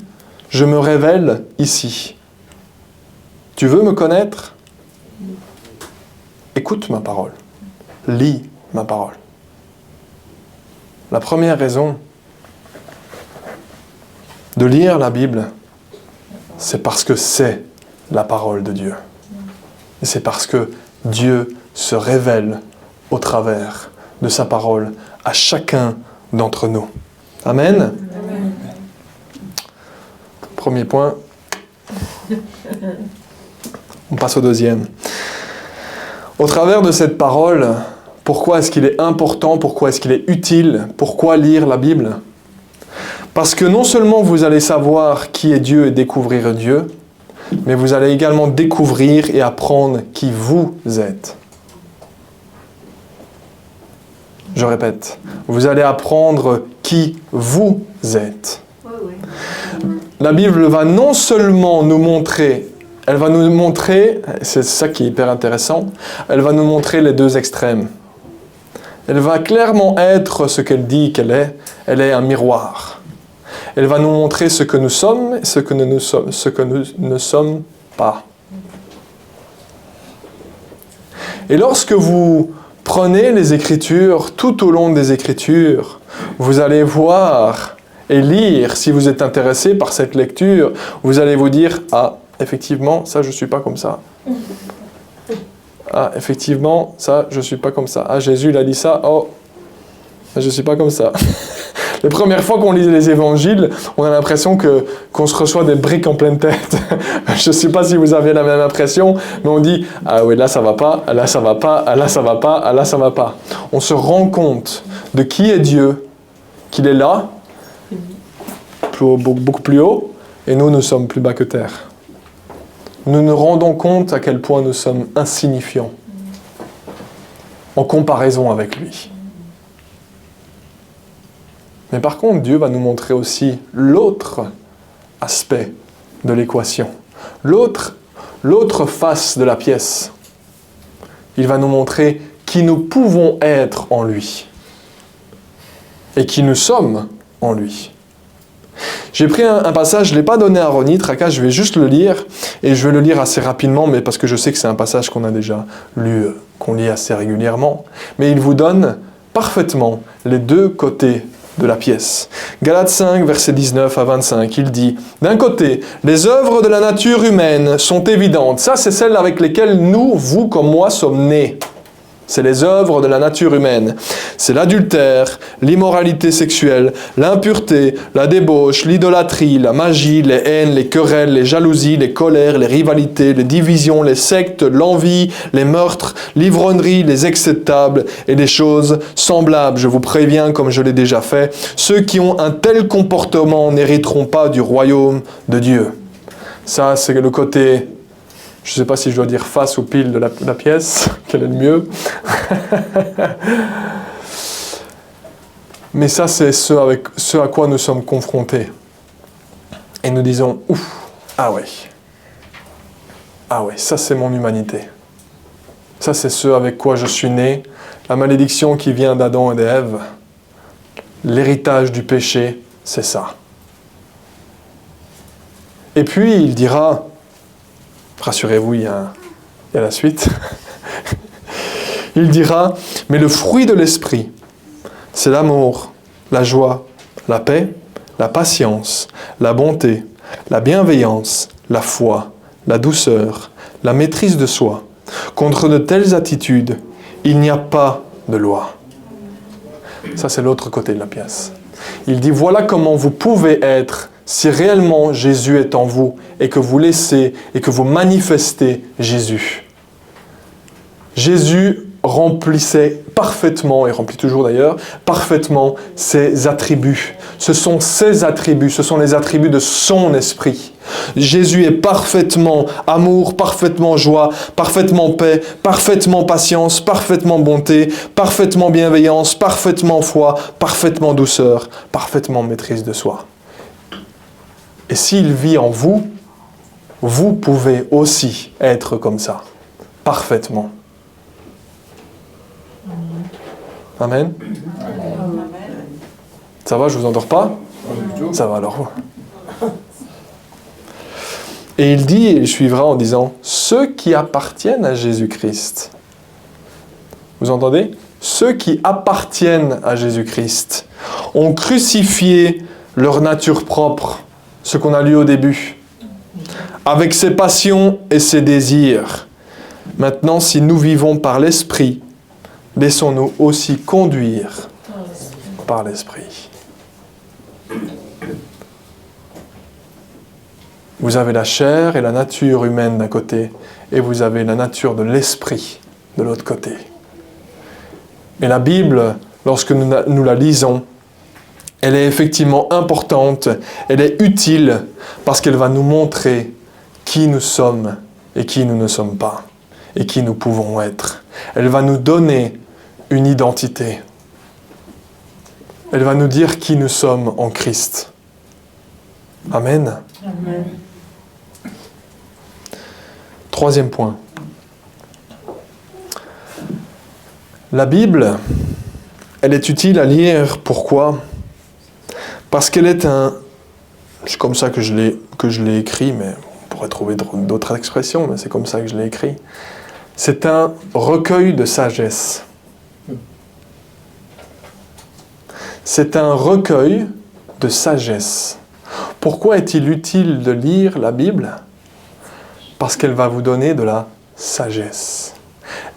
je me révèle ici. Tu veux me connaître? Écoute ma parole, lis ma parole. La première raison de lire la Bible, c'est parce que c'est la parole de Dieu. Et c'est parce que Dieu se révèle au travers de sa parole à chacun d'entre nous. Amen. Amen. Premier point. On passe au deuxième. Au travers de cette parole, pourquoi est-ce qu'il est important, pourquoi est-ce qu'il est utile, pourquoi lire la Bible ? Parce que non seulement vous allez savoir qui est Dieu et découvrir Dieu, mais vous allez également découvrir et apprendre qui vous êtes. Je répète, vous allez apprendre qui vous êtes. La Bible va non seulement nous montrer, elle va nous montrer, c'est ça qui est hyper intéressant, elle va nous montrer les deux extrêmes. Elle va clairement être ce qu'elle dit qu'elle est un miroir. Elle va nous montrer ce que nous sommes et ce que nous ne sommes pas. Et lorsque vous prenez les Écritures, tout au long des Écritures, vous allez voir et lire, si vous êtes intéressé par cette lecture, vous allez vous dire « Ah, effectivement, ça, je ne suis pas comme ça. » Ah, effectivement, ça, je ne suis pas comme ça. Ah, Jésus, il a dit ça. Oh, je ne suis pas comme ça. Les premières fois qu'on lit les évangiles, on a l'impression qu'on se reçoit des briques en pleine tête. Je ne sais pas si vous avez la même impression, mais on dit « Ah oui, là ça va pas, là ça va pas, là ça va pas, là ça va pas. » On se rend compte de qui est Dieu, qu'il est là, beaucoup plus haut, et nous sommes plus bas que terre. Nous nous rendons compte à quel point nous sommes insignifiants en comparaison avec lui. Mais par contre, Dieu va nous montrer aussi l'autre aspect de l'équation, l'autre face de la pièce. Il va nous montrer qui nous pouvons être en lui et qui nous sommes en lui. J'ai pris un passage, je ne l'ai pas donné à Ronnie Traka, je vais juste le lire, et je vais le lire assez rapidement, mais parce que je sais que c'est un passage qu'on a déjà lu, qu'on lit assez régulièrement. Mais il vous donne parfaitement les deux côtés de la pièce. Galates 5, versets 19 à 25, il dit « D'un côté, les œuvres de la nature humaine sont évidentes. » Ça, c'est celles avec lesquelles nous, vous comme moi, sommes nés. C'est les œuvres de la nature humaine. C'est l'adultère, l'immoralité sexuelle, l'impureté, la débauche, l'idolâtrie, la magie, les haines, les querelles, les jalousies, les colères, les rivalités, les divisions, les sectes, l'envie, les meurtres, l'ivrognerie, les excès de table et des choses semblables. Je vous préviens, comme je l'ai déjà fait, ceux qui ont un tel comportement n'hériteront pas du royaume de Dieu. Ça, c'est le côté... Je ne sais pas si je dois dire face ou pile de la pièce, quel est le mieux. Mais ça, c'est ce à quoi nous sommes confrontés. Et nous disons, ouf, ah ouais, ça c'est mon humanité. Ça c'est ce avec quoi je suis né, la malédiction qui vient d'Adam et d'Ève, l'héritage du péché, c'est ça. Et puis il dira, rassurez-vous, il y a la suite. Il dira, mais le fruit de l'esprit, c'est l'amour, la joie, la paix, la patience, la bonté, la bienveillance, la foi, la douceur, la maîtrise de soi. Contre de telles attitudes, il n'y a pas de loi. Ça, c'est l'autre côté de la pièce. Il dit, voilà comment vous pouvez être si réellement Jésus est en vous et que vous laissez et que vous manifestez Jésus. Jésus remplissait parfaitement, et remplit toujours d'ailleurs, parfaitement ses attributs. Ce sont ses attributs, ce sont les attributs de son esprit. Jésus est parfaitement amour, parfaitement joie, parfaitement paix, parfaitement patience, parfaitement bonté, parfaitement bienveillance, parfaitement foi, parfaitement douceur, parfaitement maîtrise de soi. Et s'il vit en vous, vous pouvez aussi être comme ça, parfaitement. Amen. Ça va, je ne vous endors pas? Ça va alors. Et il dit, et il suivra en disant, ceux qui appartiennent à Jésus-Christ. Vous entendez? Ceux qui appartiennent à Jésus-Christ ont crucifié leur nature propre, ce qu'on a lu au début, avec ses passions et ses désirs. Maintenant, si nous vivons par l'Esprit, laissons-nous aussi conduire par l'Esprit. Vous avez la chair et la nature humaine d'un côté, et vous avez la nature de l'Esprit de l'autre côté. Et la Bible, lorsque nous la lisons, elle est effectivement importante, elle est utile, parce qu'elle va nous montrer qui nous sommes et qui nous ne sommes pas, et qui nous pouvons être. Elle va nous donner une identité. Elle va nous dire qui nous sommes en Christ. Amen. Amen. Troisième point. La Bible, elle est utile à lire. Pourquoi? Parce qu'elle est c'est comme ça que je l'ai écrit, mais on pourrait trouver d'autres expressions, mais c'est comme ça que je l'ai écrit. C'est un recueil de sagesse. C'est un recueil de sagesse. Pourquoi est-il utile de lire la Bible? Parce qu'elle va vous donner de la sagesse.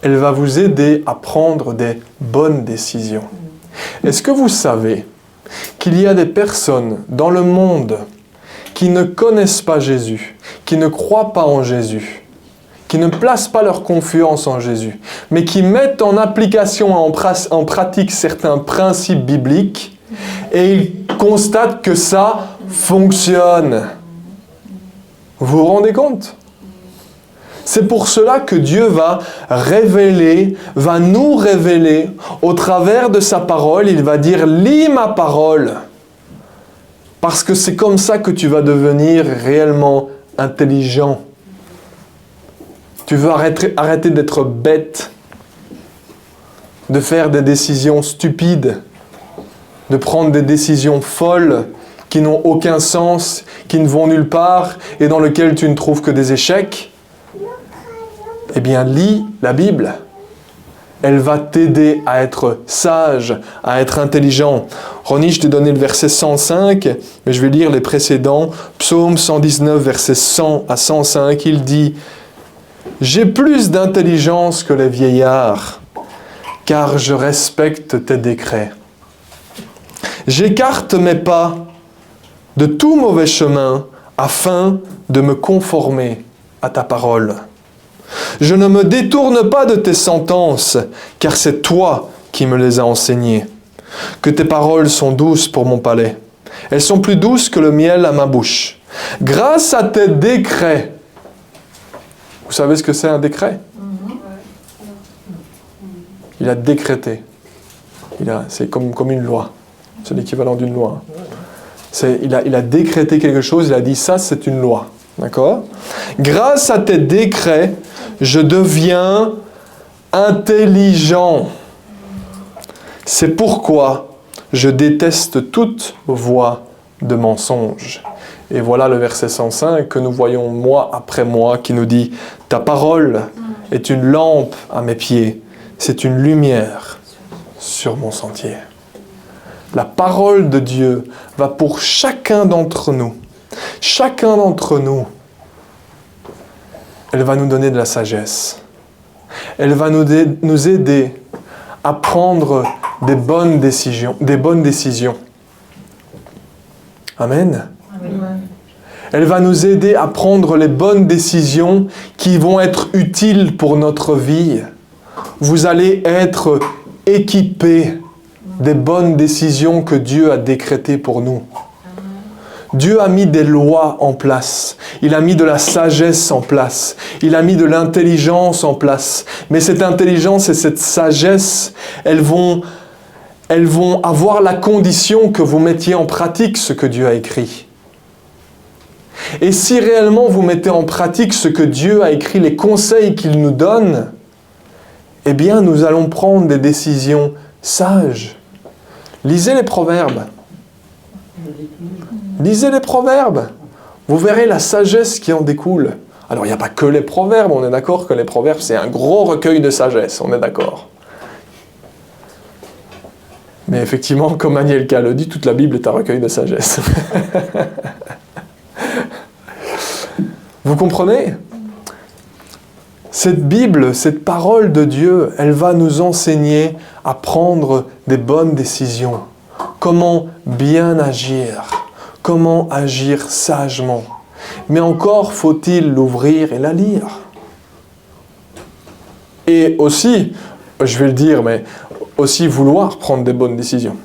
Elle va vous aider à prendre des bonnes décisions. Est-ce que vous savez qu'il y a des personnes dans le monde qui ne connaissent pas Jésus, qui ne croient pas en Jésus, qui ne placent pas leur confiance en Jésus, mais qui mettent en application, en pratique certains principes bibliques, et ils constatent que ça fonctionne. Vous vous rendez compte? C'est pour cela que Dieu va nous révéler, au travers de sa parole, il va dire « Lis ma parole ». Parce que c'est comme ça que tu vas devenir réellement intelligent. Tu veux arrêter d'être bête, de faire des décisions stupides, de prendre des décisions folles qui n'ont aucun sens, qui ne vont nulle part et dans lesquels tu ne trouves que des échecs, eh bien, lis la Bible. Elle va t'aider à être sage, à être intelligent. Ronnie, je t'ai donné le verset 105, mais je vais lire les précédents. Psaume 119, verset 100 à 105, il dit « J'ai plus d'intelligence que les vieillards, car je respecte tes décrets. J'écarte mes pas de tout mauvais chemin afin de me conformer à ta parole. Je ne me détourne pas de tes sentences, car c'est toi qui me les as enseignées. Que tes paroles sont douces pour mon palais. Elles sont plus douces que le miel à ma bouche. Grâce à tes décrets. » Vous savez ce que c'est un décret? Il a décrété. C'est comme une loi. C'est l'équivalent d'une loi. Il a décrété quelque chose, il a dit ça, c'est une loi. D'accord? Grâce à tes décrets, je deviens intelligent. C'est pourquoi je déteste toute voie de mensonge. Et voilà le verset 105 que nous voyons mois après mois qui nous dit « Ta parole est une lampe à mes pieds, c'est une lumière sur mon sentier. » La parole de Dieu va pour chacun d'entre nous. Chacun d'entre nous, elle va nous donner de la sagesse. Elle va nous aider à prendre des bonnes décisions. Amen. Amen. Elle va nous aider à prendre les bonnes décisions qui vont être utiles pour notre vie. Vous allez être équipés des bonnes décisions que Dieu a décrétées pour nous. Dieu a mis des lois en place. Il a mis de la sagesse en place. Il a mis de l'intelligence en place. Mais cette intelligence et cette sagesse, elles vont avoir la condition que vous mettiez en pratique ce que Dieu a écrit. Et si réellement vous mettez en pratique ce que Dieu a écrit, les conseils qu'il nous donne, eh bien nous allons prendre des décisions sages. Lisez les proverbes. Lisez les proverbes. Vous verrez la sagesse qui en découle. Alors, il n'y a pas que les proverbes. On est d'accord que les proverbes, c'est un gros recueil de sagesse. On est d'accord. Mais effectivement, comme Anielka le dit, toute la Bible est un recueil de sagesse. Vous comprenez? Cette Bible, cette parole de Dieu, elle va nous enseigner à prendre des bonnes décisions. Comment bien agir. Comment agir sagement. Mais encore faut-il l'ouvrir et la lire. Et aussi, je vais le dire, mais aussi vouloir prendre des bonnes décisions.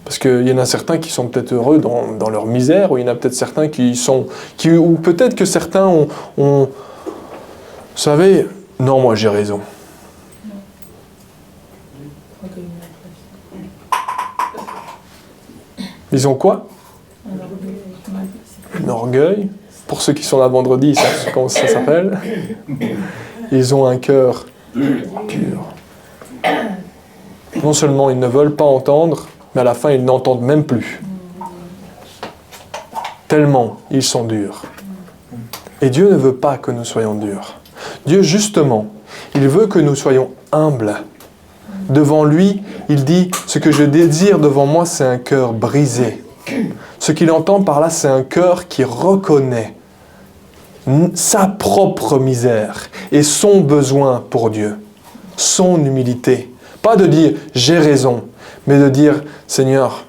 Parce qu'il y en a certains qui sont peut-être heureux dans leur misère, ou il y en a peut-être certains ou peut-être que certains ont vous savez, non, moi j'ai raison. Ils ont quoi? Un orgueil. Pour ceux qui sont là vendredi, ils savent comment ça s'appelle. Ils ont un cœur dur. Non seulement ils ne veulent pas entendre, mais à la fin ils n'entendent même plus. Tellement ils sont durs. Et Dieu ne veut pas que nous soyons durs. Dieu, justement, il veut que nous soyons humbles. Devant lui, il dit, ce que je désire devant moi, c'est un cœur brisé. Ce qu'il entend par là, c'est un cœur qui reconnaît sa propre misère et son besoin pour Dieu, son humilité. Pas de dire « j'ai raison », mais de dire « Seigneur,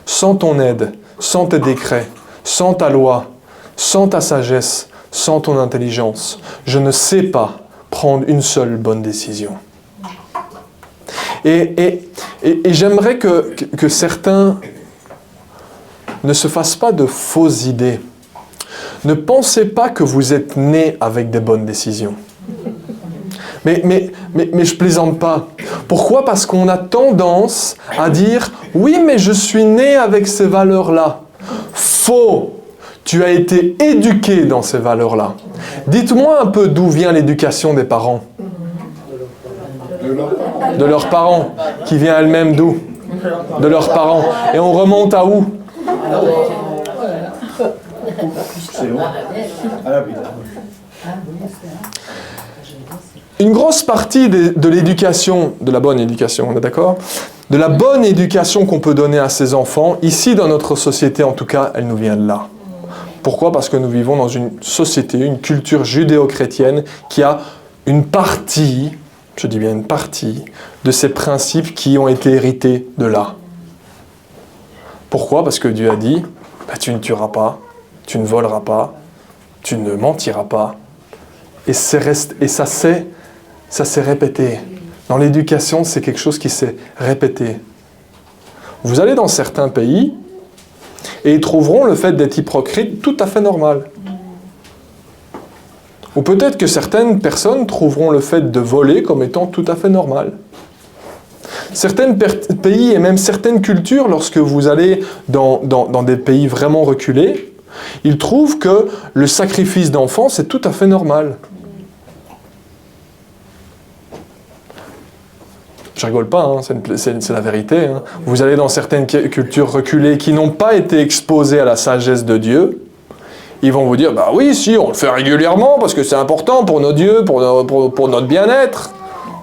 sans ton aide, sans tes décrets, sans ta loi, sans ta sagesse, sans ton intelligence, je ne sais pas prendre une seule bonne décision. » Et j'aimerais que certains ne se fassent pas de fausses idées. Ne pensez pas que vous êtes nés avec des bonnes décisions. Mais je plaisante pas. Pourquoi? Parce qu'on a tendance à dire « Oui, mais je suis né avec ces valeurs-là. » Faux! Tu as été éduqué dans ces valeurs-là. Dites-moi un peu d'où vient l'éducation des parents. De leurs parents. Qui vient elle-même d'où? de leurs parents. Et on remonte à où? Une grosse partie de l'éducation, de la bonne éducation, on est d'accord? De la bonne éducation qu'on peut donner à ses enfants, ici dans notre société en tout cas, elle nous vient de là. Pourquoi? Parce que nous vivons dans une société, une culture judéo-chrétienne qui a une partie, je dis bien une partie, de ces principes qui ont été hérités de là. Pourquoi? Parce que Dieu a dit, tu ne tueras pas, tu ne voleras pas, tu ne mentiras pas. Et ça s'est répété. Dans l'éducation, c'est quelque chose qui s'est répété. Vous allez dans certains pays et ils trouveront le fait d'être hypocrite tout à fait normal. Ou peut-être que certaines personnes trouveront le fait de voler comme étant tout à fait normal. Certains pays et même certaines cultures, lorsque vous allez dans des pays vraiment reculés, ils trouvent que le sacrifice d'enfants, c'est tout à fait normal. Je rigole pas, hein, c'est la vérité. Hein. Vous allez dans certaines cultures reculées qui n'ont pas été exposées à la sagesse de Dieu, ils vont vous dire, bah oui, si, on le fait régulièrement parce que c'est important pour nos dieux, pour notre bien-être.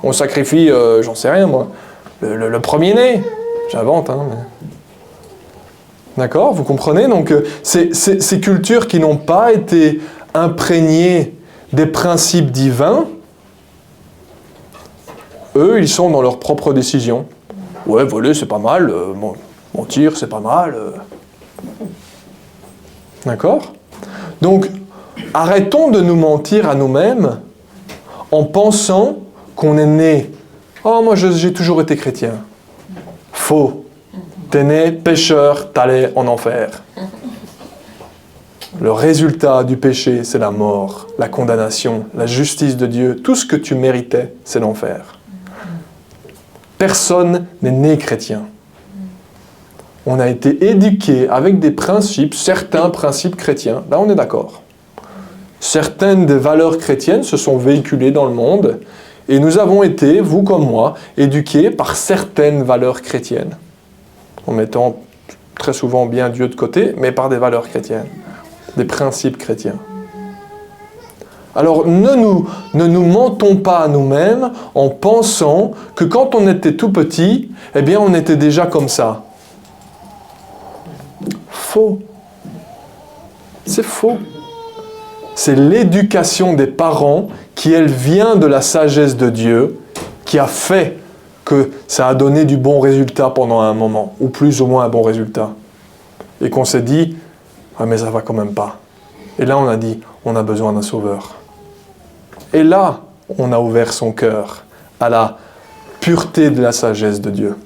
On sacrifie, j'en sais rien moi, le premier-né. J'invente, hein. Mais... D'accord, vous comprenez? Donc, ces cultures qui n'ont pas été imprégnées des principes divins, eux, ils sont dans leurs propres décisions. Ouais, voler, c'est pas mal. Mentir, c'est pas mal. D'accord? Donc, arrêtons de nous mentir à nous-mêmes en pensant qu'on est né. Oh, moi, j'ai toujours été chrétien. Faux. T'es né pécheur, t'allais en enfer. Le résultat du péché, c'est la mort, la condamnation, la justice de Dieu. Tout ce que tu méritais, c'est l'enfer. Personne n'est né chrétien. On a été éduqué avec des principes, certains principes chrétiens. Là, on est d'accord. Certaines des valeurs chrétiennes se sont véhiculées dans le monde et nous avons été, vous comme moi, éduqués par certaines valeurs chrétiennes. En mettant très souvent bien Dieu de côté, mais par des valeurs chrétiennes, des principes chrétiens. Alors ne nous mentons pas à nous-mêmes en pensant que quand on était tout petit, eh bien on était déjà comme ça. Faux. C'est faux. C'est l'éducation des parents qui, elle, vient de la sagesse de Dieu, qui a fait que ça a donné du bon résultat pendant un moment, ou plus ou moins un bon résultat. Et qu'on s'est dit, ah mais ça va quand même pas. Et là on a dit, on a besoin d'un sauveur. Et là, on a ouvert son cœur à la pureté de la sagesse de Dieu.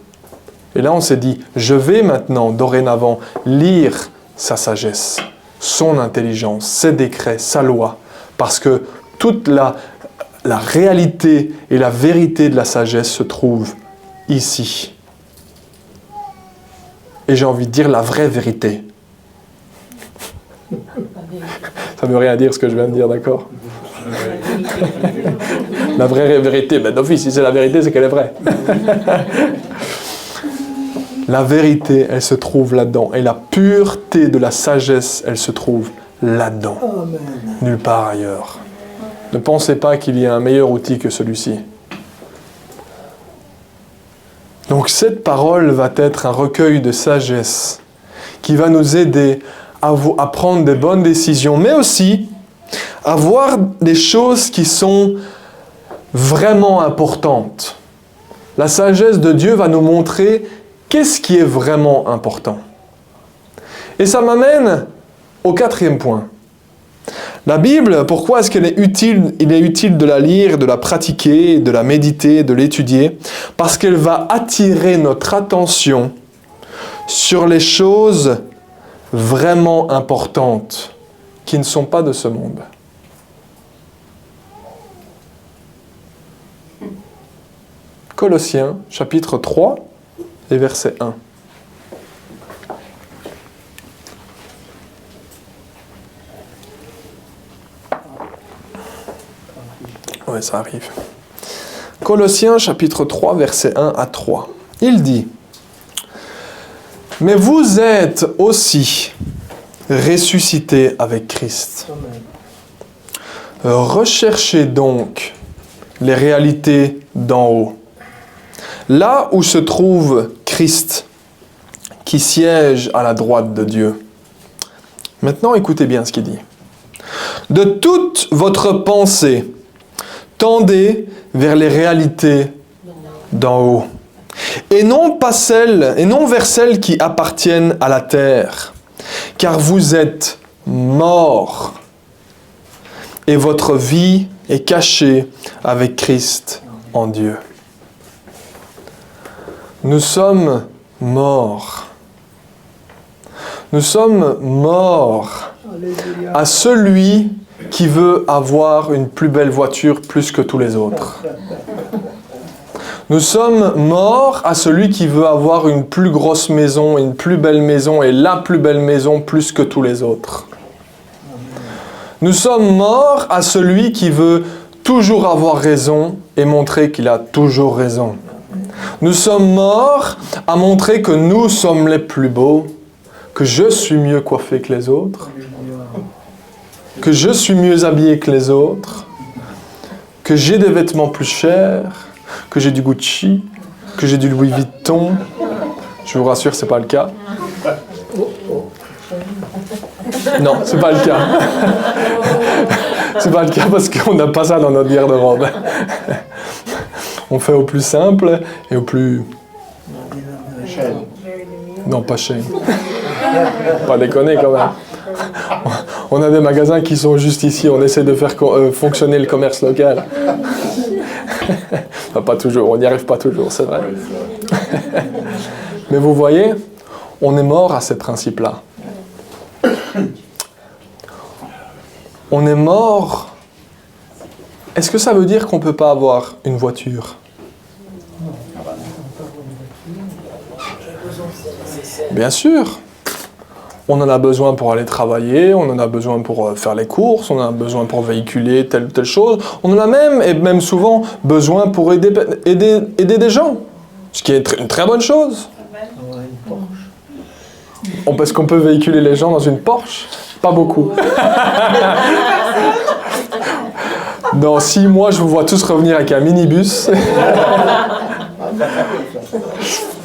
Et là on s'est dit, je vais maintenant, dorénavant, lire sa sagesse, son intelligence, ses décrets, sa loi, parce que toute la réalité et la vérité de la sagesse se trouve ici. Et j'ai envie de dire la vraie vérité. Ça ne veut rien dire ce que je viens de dire, d'accord? La vraie vérité, ben d'office, si c'est la vérité, c'est qu'elle est vraie. La vérité, elle se trouve là-dedans. Et la pureté de la sagesse, elle se trouve là-dedans. Nulle part ailleurs. Ne pensez pas qu'il y ait un meilleur outil que celui-ci. Donc cette parole va être un recueil de sagesse qui va nous aider à prendre des bonnes décisions, mais aussi à voir des choses qui sont vraiment importantes. La sagesse de Dieu va nous montrer qu'est-ce qui est vraiment important. Et ça m'amène au 4e point. La Bible, pourquoi est-ce qu'elle est utile? Il est utile de la lire, de la pratiquer, de la méditer, de l'étudier, parce qu'elle va attirer notre attention sur les choses vraiment importantes qui ne sont pas de ce monde. Colossiens, chapitre 3 et verset 1. Ouais, ça arrive. Colossiens, chapitre 3, verset 1 à 3. Il dit, Mais vous êtes aussi ressuscités avec Christ. Recherchez donc les réalités d'en haut. Là où se trouve Christ, qui siège à la droite de Dieu. Maintenant, écoutez bien ce qu'il dit. De toute votre pensée, tendez vers les réalités d'en haut. Et non vers celles qui appartiennent à la terre. Car vous êtes morts. Et votre vie est cachée avec Christ en Dieu. Nous sommes morts. Nous sommes morts à celui qui veut avoir une plus belle voiture plus que tous les autres. Nous sommes morts à celui qui veut avoir une plus grosse maison, une plus belle maison et la plus belle maison plus que tous les autres. Nous sommes morts à celui qui veut toujours avoir raison et montrer qu'il a toujours raison. Nous sommes morts à montrer que nous sommes les plus beaux, que je suis mieux coiffé que les autres, que je suis mieux habillé que les autres, que j'ai des vêtements plus chers, que j'ai du Gucci, que j'ai du Louis Vuitton. Je vous rassure, c'est pas le cas. Non, c'est pas le cas. C'est pas le cas parce qu'on n'a pas ça dans notre garde-robe. On fait au plus simple et au plus... Non, pas cher. Pas déconner quand même. On a des magasins qui sont juste ici. On essaie de faire fonctionner le commerce local. Pas toujours, on n'y arrive pas toujours, c'est vrai. Mais vous voyez, on est mort à ces principes-là. On est mort. Est-ce que ça veut dire qu'on ne peut pas avoir une voiture? Bien sûr. On en a besoin pour aller travailler, on en a besoin pour faire les courses, on en a besoin pour véhiculer telle ou telle chose. On en a même, et même souvent, besoin pour aider des gens. Ce qui est une très bonne chose. Parce qu'on peut véhiculer les gens dans une Porsche? Pas beaucoup. Dans 6 mois, je vous vois tous revenir avec un minibus.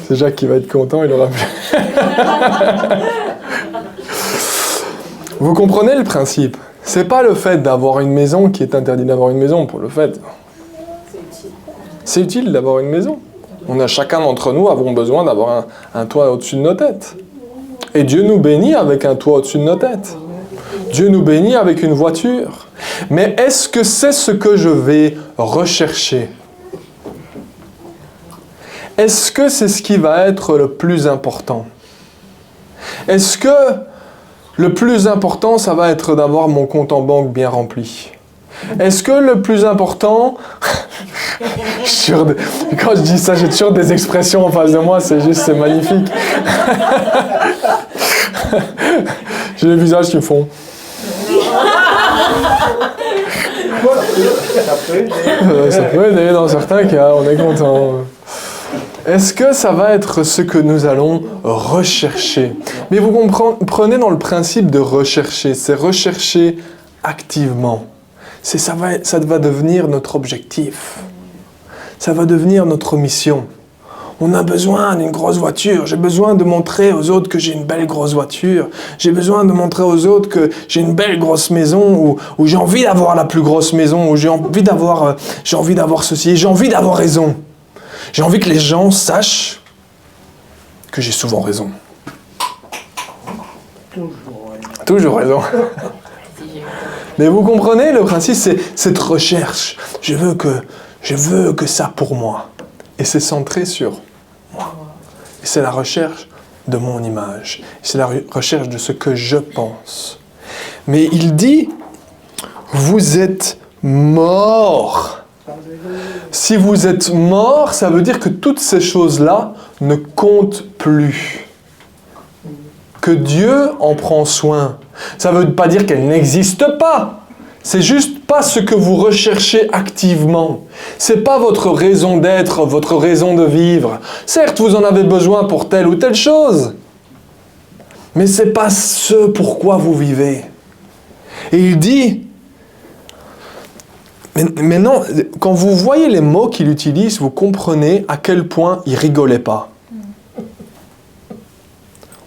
C'est Jacques qui va être content, il aura pu. Vous comprenez le principe? C'est pas le fait d'avoir une maison qui est interdit d'avoir une maison pour le fait. C'est utile d'avoir une maison. On a chacun d'entre nous avons besoin d'avoir un toit au-dessus de nos têtes. Et Dieu nous bénit avec un toit au-dessus de nos têtes. Dieu nous bénit avec une voiture. Mais est-ce que c'est ce que je vais rechercher? Est-ce que c'est ce qui va être le plus important? Est-ce que le plus important, ça va être d'avoir mon compte en banque bien rempli? Est-ce que le plus important... Quand je dis ça, j'ai toujours des expressions en face de moi, c'est magnifique. J'ai les visages qui me font... Ça peut aider dans certains cas, on est content. Est-ce que ça va être ce que nous allons rechercher? Mais vous comprenez dans le principe de rechercher, c'est rechercher activement. Ça va devenir notre objectif. Ça va devenir notre mission. On a besoin d'une grosse voiture. J'ai besoin de montrer aux autres que j'ai une belle grosse voiture. J'ai besoin de montrer aux autres que j'ai une belle grosse maison ou j'ai envie d'avoir la plus grosse maison ou j'ai envie d'avoir ceci. J'ai envie d'avoir raison. J'ai envie que les gens sachent que j'ai souvent raison. Toujours raison. Mais vous comprenez, le principe, c'est cette recherche. Je veux que ça pour moi. Et c'est centré sur moi. Et c'est la recherche de mon image. C'est la recherche de ce que je pense. Mais il dit, vous êtes morts. Si vous êtes mort, ça veut dire que toutes ces choses-là ne comptent plus. Que Dieu en prend soin. Ça ne veut pas dire qu'elles n'existent pas. C'est juste pas ce que vous recherchez activement. C'est pas votre raison d'être, votre raison de vivre. Certes, vous en avez besoin pour telle ou telle chose. Mais ce n'est pas ce pourquoi vous vivez. Et il dit, mais non, quand vous voyez les mots qu'il utilise, vous comprenez à quel point il rigolait pas.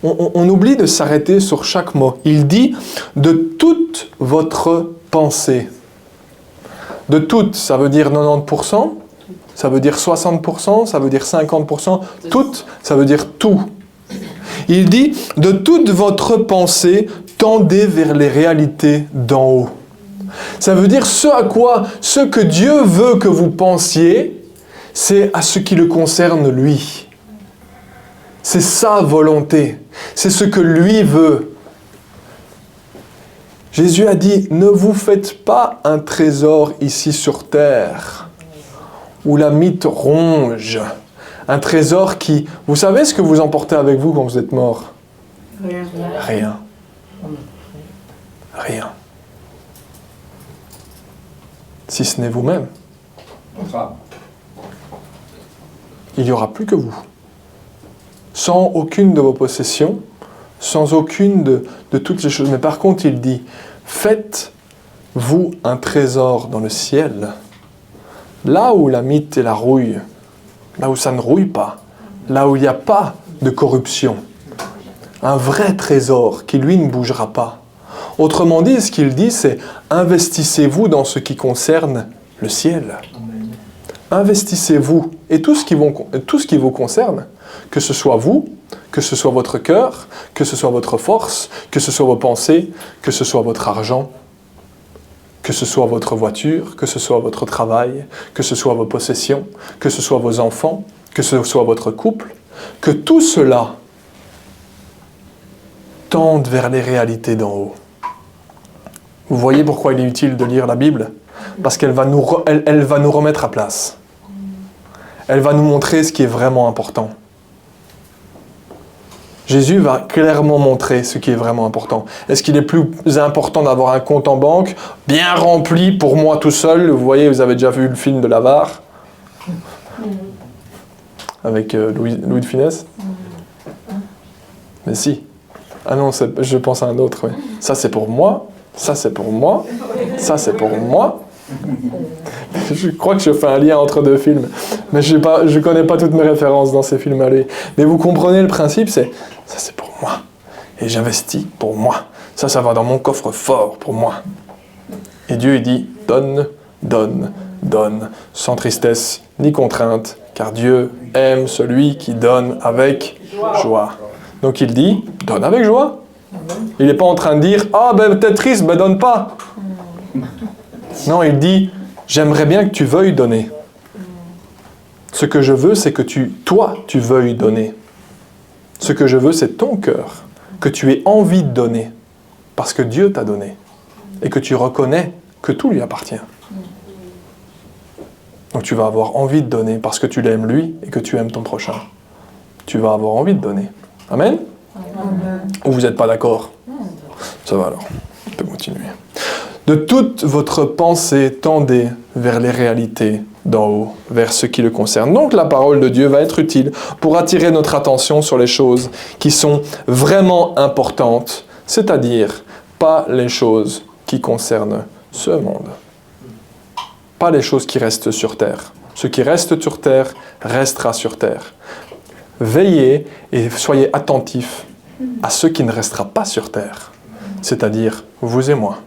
On oublie de s'arrêter sur chaque mot. Il dit de toute votre pensée. De toute, ça veut dire 90%, ça veut dire 60%, ça veut dire 50%. Toute, ça veut dire tout. Il dit de toute votre pensée, tendez vers les réalités d'en haut. Ça veut dire ce que Dieu veut que vous pensiez, c'est à ce qui le concerne lui. C'est sa volonté. C'est ce que lui veut. Jésus a dit, ne vous faites pas un trésor ici sur terre, où la mythe ronge. Un trésor qui... Vous savez ce que vous emportez avec vous quand vous êtes mort? Rien. Rien. Si ce n'est vous-même. Il n'y aura plus que vous. Sans aucune de vos possessions, sans aucune de toutes les choses. Mais par contre, il dit, faites-vous un trésor dans le ciel, là où la mythe et la rouille, là où ça ne rouille pas, là où il n'y a pas de corruption. Un vrai trésor qui, lui, ne bougera pas. Autrement dit, ce qu'il dit, c'est investissez-vous dans ce qui concerne le ciel. Investissez-vous. Et tout ce qui vous concerne, que ce soit vous, que ce soit votre cœur, que ce soit votre force, que ce soit vos pensées, que ce soit votre argent, que ce soit votre voiture, que ce soit votre travail, que ce soit vos possessions, que ce soit vos enfants, que ce soit votre couple, que tout cela tende vers les réalités d'en haut. Vous voyez pourquoi il est utile de lire la Bible? Parce qu'elle va elle va nous remettre à place. Elle va nous montrer ce qui est vraiment important. Jésus va clairement montrer ce qui est vraiment important. Est-ce qu'il est plus important d'avoir un compte en banque bien rempli pour moi tout seul? Vous voyez, vous avez déjà vu le film de l'avare avec Louis de Funès? Mais si. Ah non, je pense à un autre. Oui. Ça c'est pour moi, ça c'est pour moi, ça c'est pour moi. Je crois que je fais un lien entre deux films, mais je ne connais pas toutes mes références dans ces films-là. Mais vous comprenez le principe, ça c'est pour moi. Et j'investis pour moi. Ça va dans mon coffre-fort pour moi. Et Dieu, il dit, donne, donne, donne, sans tristesse ni contrainte, car Dieu aime celui qui donne avec joie. Donc il dit, donne avec joie. Il n'est pas en train de dire, t'es triste, donne pas. Non, il dit, j'aimerais bien que tu veuilles donner. Ce que je veux, c'est que toi, tu veuilles donner. Ce que je veux, c'est ton cœur, que tu aies envie de donner, parce que Dieu t'a donné, et que tu reconnais que tout lui appartient. Donc tu vas avoir envie de donner, parce que tu l'aimes lui, et que tu aimes ton prochain. Tu vas avoir envie de donner. Amen? Amen. Ou vous n'êtes pas d'accord? Ça va alors, on peut continuer. De toute votre pensée, tendez vers les réalités d'en haut, vers ce qui le concerne. Donc la parole de Dieu va être utile pour attirer notre attention sur les choses qui sont vraiment importantes, c'est-à-dire pas les choses qui concernent ce monde. Pas les choses qui restent sur terre. Ce qui reste sur terre restera sur terre. Veillez et soyez attentifs à ce qui ne restera pas sur terre, c'est-à-dire vous et moi.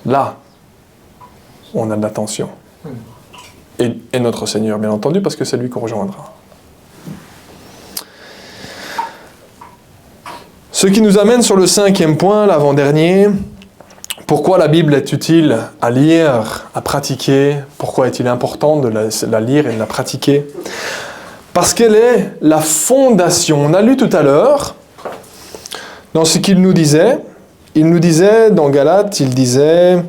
Là, on a de l'attention. Et notre Seigneur, bien entendu, parce que c'est lui qu'on rejoindra. Ce qui nous amène sur le 5e point, l'avant-dernier. Pourquoi la Bible est utile à lire, à pratiquer? Pourquoi est-il important de la lire et de la pratiquer? Parce qu'elle est la fondation. On a lu tout à l'heure, dans ce qu'il nous disait, dans Galates, il disait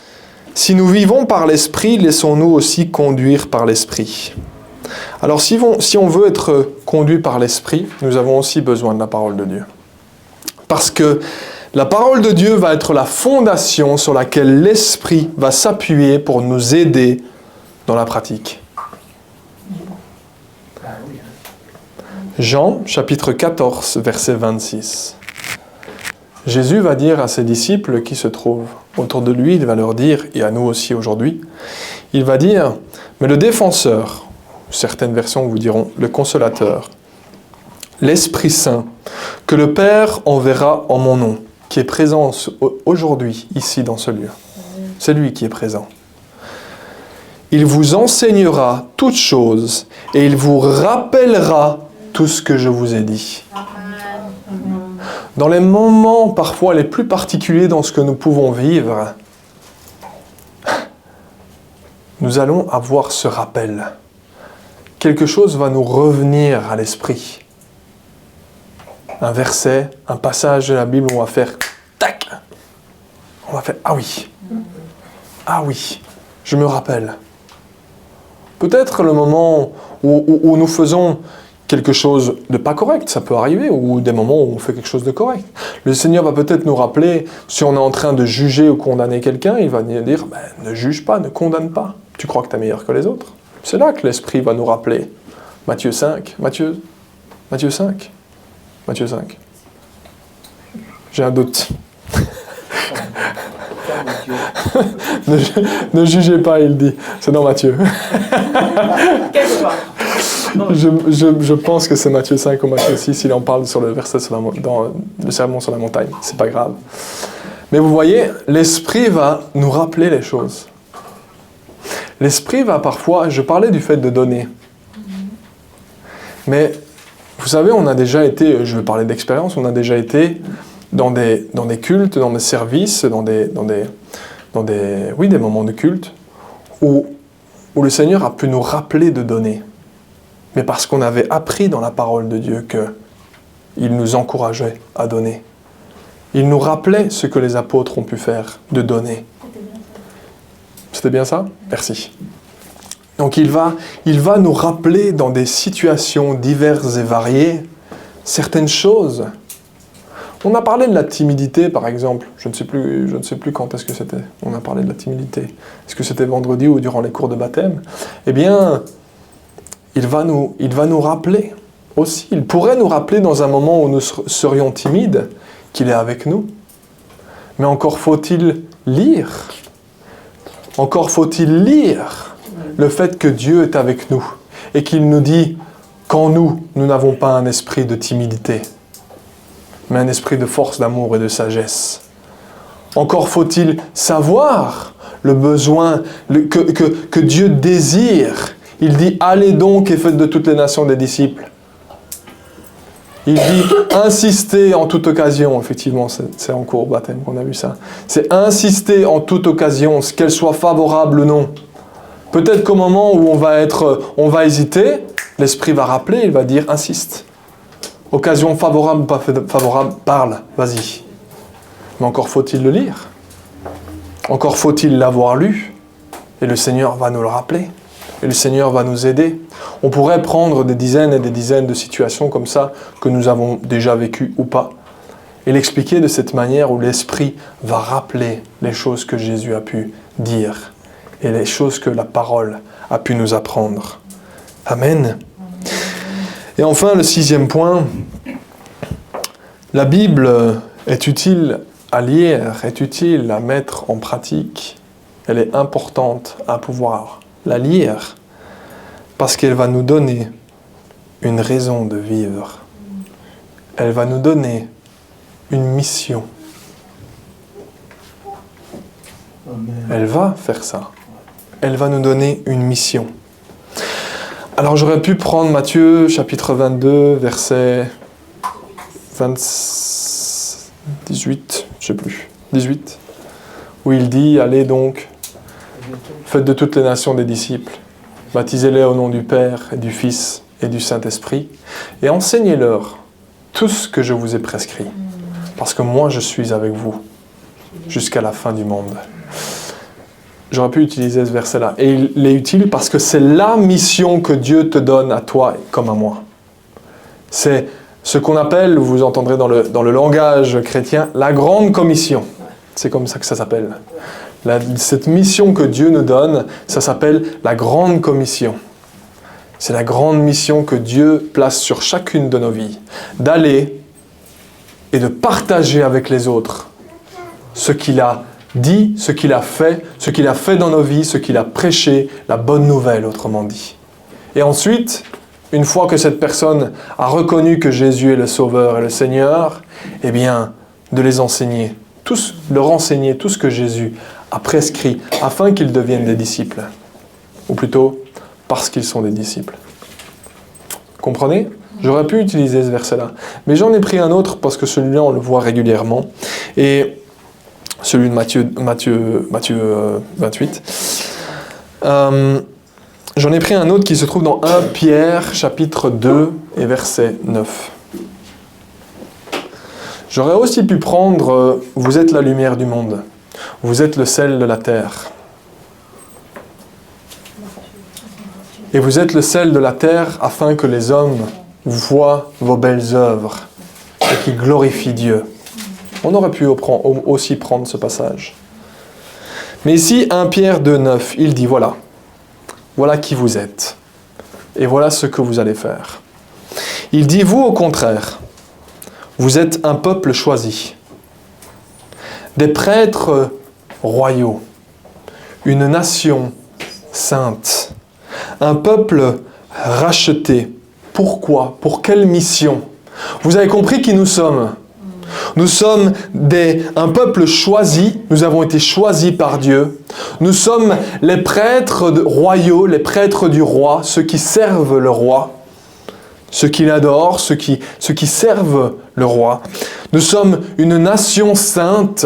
« Si nous vivons par l'Esprit, laissons-nous aussi conduire par l'Esprit. » Alors si on veut être conduit par l'Esprit, nous avons aussi besoin de la parole de Dieu. Parce que la parole de Dieu va être la fondation sur laquelle l'Esprit va s'appuyer pour nous aider dans la pratique. Jean, chapitre 14, verset 26. Jésus va dire à ses disciples qui se trouvent autour de lui, il va leur dire, et à nous aussi aujourd'hui, il va dire, mais le défenseur, certaines versions vous diront le consolateur, l'Esprit Saint, que le Père enverra en mon nom, qui est présent aujourd'hui, ici, dans ce lieu. C'est lui qui est présent. Il vous enseignera toutes choses et il vous rappellera tout ce que je vous ai dit. Dans les moments parfois les plus particuliers dans ce que nous pouvons vivre, nous allons avoir ce rappel. Quelque chose va nous revenir à l'esprit. Un verset, un passage de la Bible où on va faire tac. On va faire ah oui, je me rappelle. Peut-être le moment où nous faisons quelque chose de pas correct, ça peut arriver, ou des moments où on fait quelque chose de correct. Le Seigneur va peut-être nous rappeler, si on est en train de juger ou condamner quelqu'un, il va nous dire, ne juge pas, ne condamne pas. Tu crois que tu es meilleur que les autres. C'est là que l'Esprit va nous rappeler. Matthieu 5. J'ai un doute. Ne jugez pas, il dit. C'est dans Matthieu. Je pense que c'est Matthieu 5 ou Matthieu 6, il en parle sur le verset dans le sermon sur la montagne. C'est pas grave. Mais vous voyez, l'Esprit va nous rappeler les choses. L'Esprit va parfois... Je parlais du fait de donner. Mais vous savez, on a déjà été... Je vais parler d'expérience. On a déjà été dans des cultes, dans des services, dans des moments de culte où le Seigneur a pu nous rappeler de donner. Mais parce qu'on avait appris dans la parole de Dieu qu'il nous encourageait à donner. Il nous rappelait ce que les apôtres ont pu faire, de donner. C'était bien ça? Merci. Donc il va nous rappeler dans des situations diverses et variées certaines choses. On a parlé de la timidité, par exemple. Je ne sais plus quand est-ce que c'était. On a parlé de la timidité. Est-ce que c'était vendredi ou durant les cours de baptême? Eh bien, il va nous rappeler aussi. Il pourrait nous rappeler dans un moment où nous serions timides qu'il est avec nous. Mais encore faut-il lire. Encore faut-il lire le fait que Dieu est avec nous et qu'il nous dit qu'en nous n'avons pas un esprit de timidité, mais un esprit de force, d'amour et de sagesse. Encore faut-il savoir le besoin que Dieu désire. Il dit « Allez donc et faites de toutes les nations des disciples ». Il dit « Insistez en toute occasion ». Effectivement, c'est en cours baptême qu'on a vu ça. C'est « Insister en toute occasion, qu'elle soit favorable ou non ». Peut-être qu'au moment où on va hésiter, l'Esprit va rappeler, il va dire « Insiste ». Occasion favorable ou pas favorable, parle, vas-y. Mais encore faut-il le lire. Encore faut-il l'avoir lu. Et le Seigneur va nous le rappeler. Et le Seigneur va nous aider. On pourrait prendre des dizaines et des dizaines de situations comme ça, que nous avons déjà vécues ou pas, et l'expliquer de cette manière où l'Esprit va rappeler les choses que Jésus a pu dire, et les choses que la parole a pu nous apprendre. Amen. Et enfin, le 6e point, la Bible est utile à lire, est utile à mettre en pratique. Elle est importante à pouvoir la lire parce qu'elle va nous donner une raison de vivre. Elle va nous donner une mission. Elle va faire ça. Elle va nous donner une mission. Alors j'aurais pu prendre Matthieu chapitre 22, verset 18, je sais plus, 18, où il dit « Allez donc, faites de toutes les nations des disciples, baptisez-les au nom du Père et du Fils et du Saint-Esprit, et enseignez-leur tout ce que je vous ai prescrit, parce que moi je suis avec vous jusqu'à la fin du monde. » J'aurais pu utiliser ce verset-là. Et il est utile parce que c'est la mission que Dieu te donne à toi comme à moi. C'est ce qu'on appelle, vous entendrez dans le langage chrétien, la grande commission. C'est comme ça que ça s'appelle. Cette mission que Dieu nous donne, ça s'appelle la grande commission. C'est la grande mission que Dieu place sur chacune de nos vies. D'aller et de partager avec les autres ce qu'il a dit, ce qu'il a fait dans nos vies, ce qu'il a prêché, la bonne nouvelle, autrement dit. Et ensuite, une fois que cette personne a reconnu que Jésus est le Sauveur et le Seigneur, eh bien, de les enseigner, leur enseigner tout ce que Jésus a prescrit, afin qu'ils deviennent des disciples. Ou plutôt, parce qu'ils sont des disciples. Comprenez ? J'aurais pu utiliser ce verset-là. Mais j'en ai pris un autre, parce que celui-là, on le voit régulièrement. Et celui de Matthieu 28. J'en ai pris un autre qui se trouve dans 1 Pierre, chapitre 2, et verset 9. J'aurais aussi pu prendre « Vous êtes la lumière du monde, vous êtes le sel de la terre. Et vous êtes le sel de la terre afin que les hommes voient vos belles œuvres et qu'ils glorifient Dieu. » On aurait pu aussi prendre ce passage. Mais ici, 1 Pierre 2, 9, il dit « Voilà. Voilà qui vous êtes. Et voilà ce que vous allez faire. » Il dit « Vous, au contraire, vous êtes un peuple choisi, des prêtres royaux, une nation sainte, un peuple racheté. » Pourquoi ? Pour quelle mission ? Vous avez compris qui nous sommes ? Nous sommes un peuple choisi, nous avons été choisis par Dieu. Nous sommes les prêtres royaux, les prêtres du roi, ceux qui servent le roi, ceux qui l'adorent, ceux qui servent le roi. Nous sommes une nation sainte,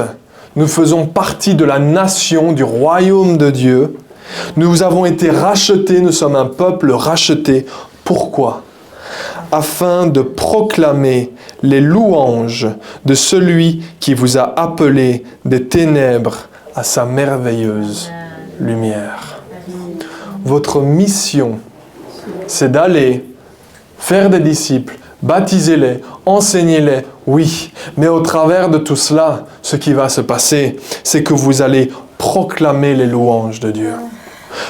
nous faisons partie de la nation, du royaume de Dieu. Nous avons été rachetés, nous sommes un peuple racheté. Pourquoi ? Afin de proclamer les louanges de celui qui vous a appelé des ténèbres à sa merveilleuse lumière. Votre mission, c'est d'aller faire des disciples, baptisez-les, enseignez-les, oui. Mais au travers de tout cela, ce qui va se passer, c'est que vous allez proclamer les louanges de Dieu.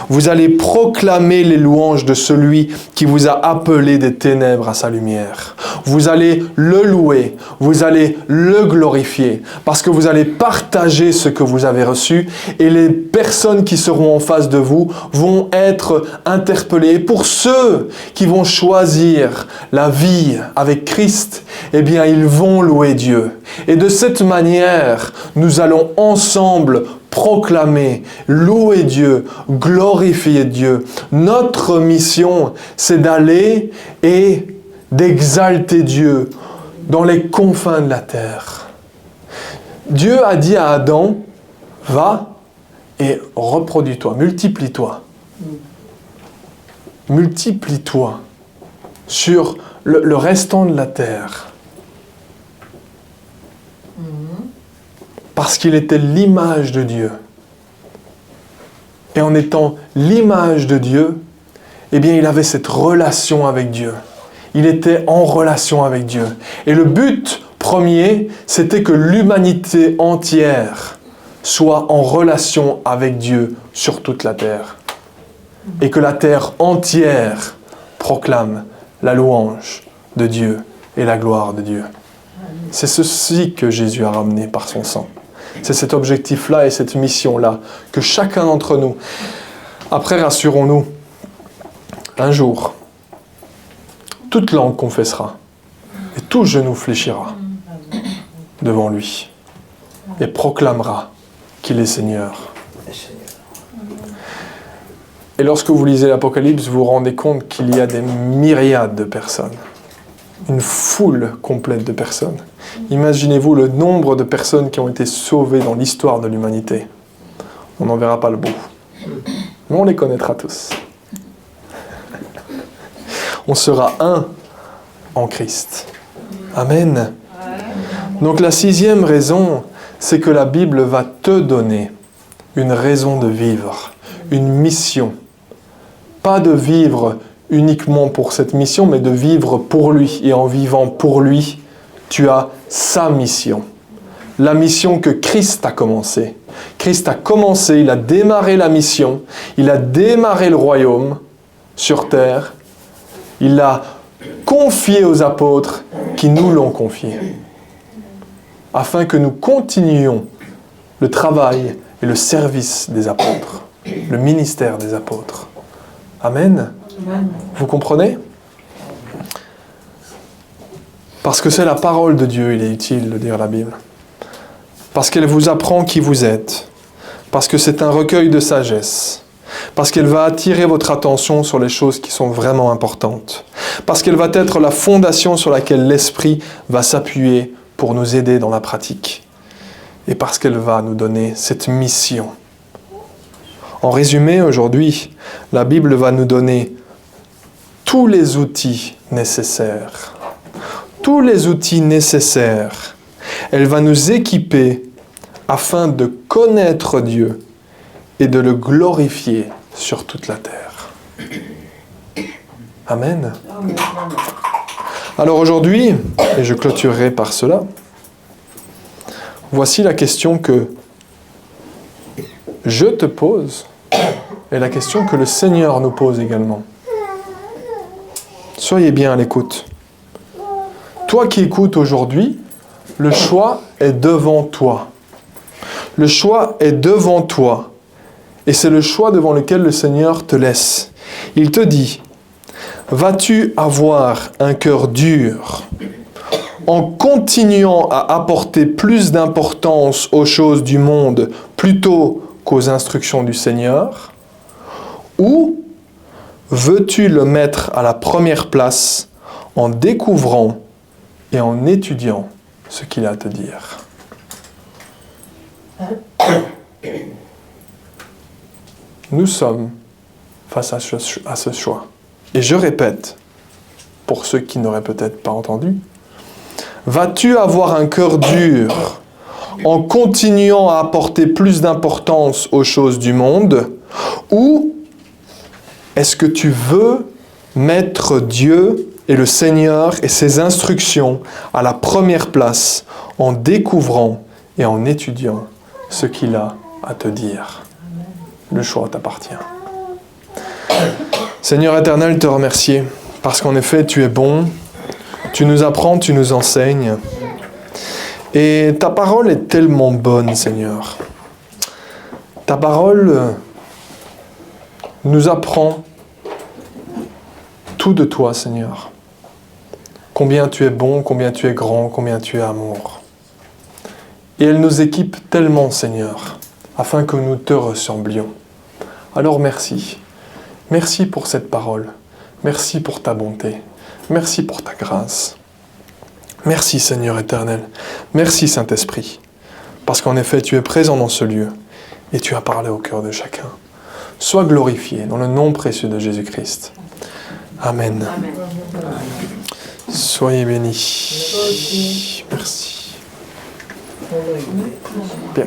Vous allez proclamer les louanges de celui qui vous a appelé des ténèbres à sa lumière. Vous allez le louer, vous allez le glorifier, parce que vous allez partager ce que vous avez reçu et les personnes qui seront en face de vous vont être interpellées. Et pour ceux qui vont choisir la vie avec Christ, eh bien, ils vont louer Dieu. Et de cette manière, nous allons ensemble proclamer, louer Dieu, glorifier Dieu. Notre mission, c'est d'aller et d'exalter Dieu dans les confins de la terre. Dieu a dit à Adam, va et reproduis-toi, multiplie-toi. Multiplie-toi sur le restant de la terre. Parce qu'il était l'image de Dieu. Et en étant l'image de Dieu, eh bien, il avait cette relation avec Dieu. Il était en relation avec Dieu. Et le but premier, c'était que l'humanité entière soit en relation avec Dieu sur toute la terre. Et que la terre entière proclame la louange de Dieu et la gloire de Dieu. C'est ceci que Jésus a ramené par son sang. C'est cet objectif-là et cette mission-là que chacun d'entre nous, après rassurons-nous, un jour, toute langue confessera et tout genou fléchira devant lui et proclamera qu'il est Seigneur. Et lorsque vous lisez l'Apocalypse, vous vous rendez compte qu'il y a des myriades de personnes. Une foule complète de personnes. Imaginez-vous le nombre de personnes qui ont été sauvées dans l'histoire de l'humanité. On n'en verra pas le bout. Mais on les connaîtra tous. On sera un en Christ. Amen. Donc la 6e raison, c'est que la Bible va te donner une raison de vivre, une mission. Pas de vivre uniquement pour cette mission, mais de vivre pour lui. Et en vivant pour lui, tu as sa mission. La mission que Christ a commencée. Christ a commencé, il a démarré la mission, il a démarré le royaume sur terre, Il l'a confié aux apôtres qui nous l'ont confié, afin que nous continuions le travail et le service des apôtres, le ministère des apôtres. Amen. Vous comprenez? Parce que c'est la parole de Dieu, il est utile de lire la Bible. Parce qu'elle vous apprend qui vous êtes. Parce que c'est un recueil de sagesse. Parce qu'elle va attirer votre attention sur les choses qui sont vraiment importantes. Parce qu'elle va être la fondation sur laquelle l'Esprit va s'appuyer pour nous aider dans la pratique. Et parce qu'elle va nous donner cette mission. En résumé, aujourd'hui, la Bible va nous donner tous les outils nécessaires. Tous les outils nécessaires. Elle va nous équiper afin de connaître Dieu et de le glorifier sur toute la terre. Amen. Alors aujourd'hui, et je clôturerai par cela, voici la question que je te pose et la question que le Seigneur nous pose également. Soyez bien à l'écoute. Toi qui écoutes aujourd'hui, le choix est devant toi. Le choix est devant toi. Et c'est le choix devant lequel le Seigneur te laisse. Il te dit, vas-tu avoir un cœur dur en continuant à apporter plus d'importance aux choses du monde plutôt qu'aux instructions du Seigneur? Ou veux-tu le mettre à la première place en découvrant et en étudiant ce qu'il a à te dire? Nous sommes face à ce choix. Et je répète, pour ceux qui n'auraient peut-être pas entendu, vas-tu avoir un cœur dur en continuant à apporter plus d'importance aux choses du monde, ou est-ce que tu veux mettre Dieu et le Seigneur et ses instructions à la première place en découvrant et en étudiant ce qu'il a à te dire? Le choix t'appartient. Seigneur éternel, te remercier parce qu'en effet, tu es bon, tu nous apprends, tu nous enseignes. Et ta parole est tellement bonne, Seigneur. Ta parole nous apprend tout de toi, Seigneur. Combien tu es bon, combien tu es grand, combien tu es amour. Et elle nous équipe tellement, Seigneur, afin que nous te ressemblions. Alors merci. Merci pour cette parole. Merci pour ta bonté. Merci pour ta grâce. Merci Seigneur éternel. Merci Saint-Esprit. Parce qu'en effet, tu es présent dans ce lieu et tu as parlé au cœur de chacun. Sois glorifié dans le nom précieux de Jésus-Christ. Amen. Amen. Soyez bénis. Merci. Bien.